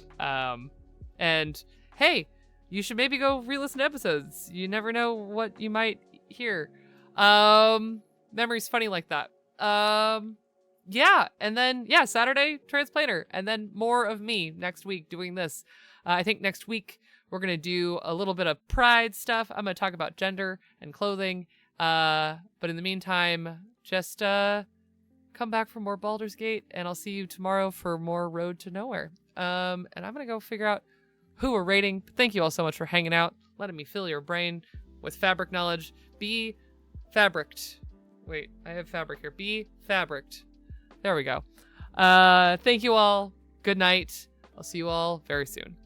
And hey, you should maybe go re-listen to episodes. You never know what you might hear. Memory's funny like that. Yeah, and then Saturday Transplanter, and then more of me next week doing this. I think next week we're gonna do a little bit of pride stuff. I'm gonna talk about gender and clothing. But in the meantime, just come back for more Baldur's Gate, and I'll see you tomorrow for more Road to Nowhere. And I'm gonna go figure out who we're rating. Thank you all so much for hanging out, letting me fill your brain with fabric knowledge. Be fabricked. Wait, I have fabric here. Be fabricked. There we go. Thank you all. Good night. I'll see you all very soon.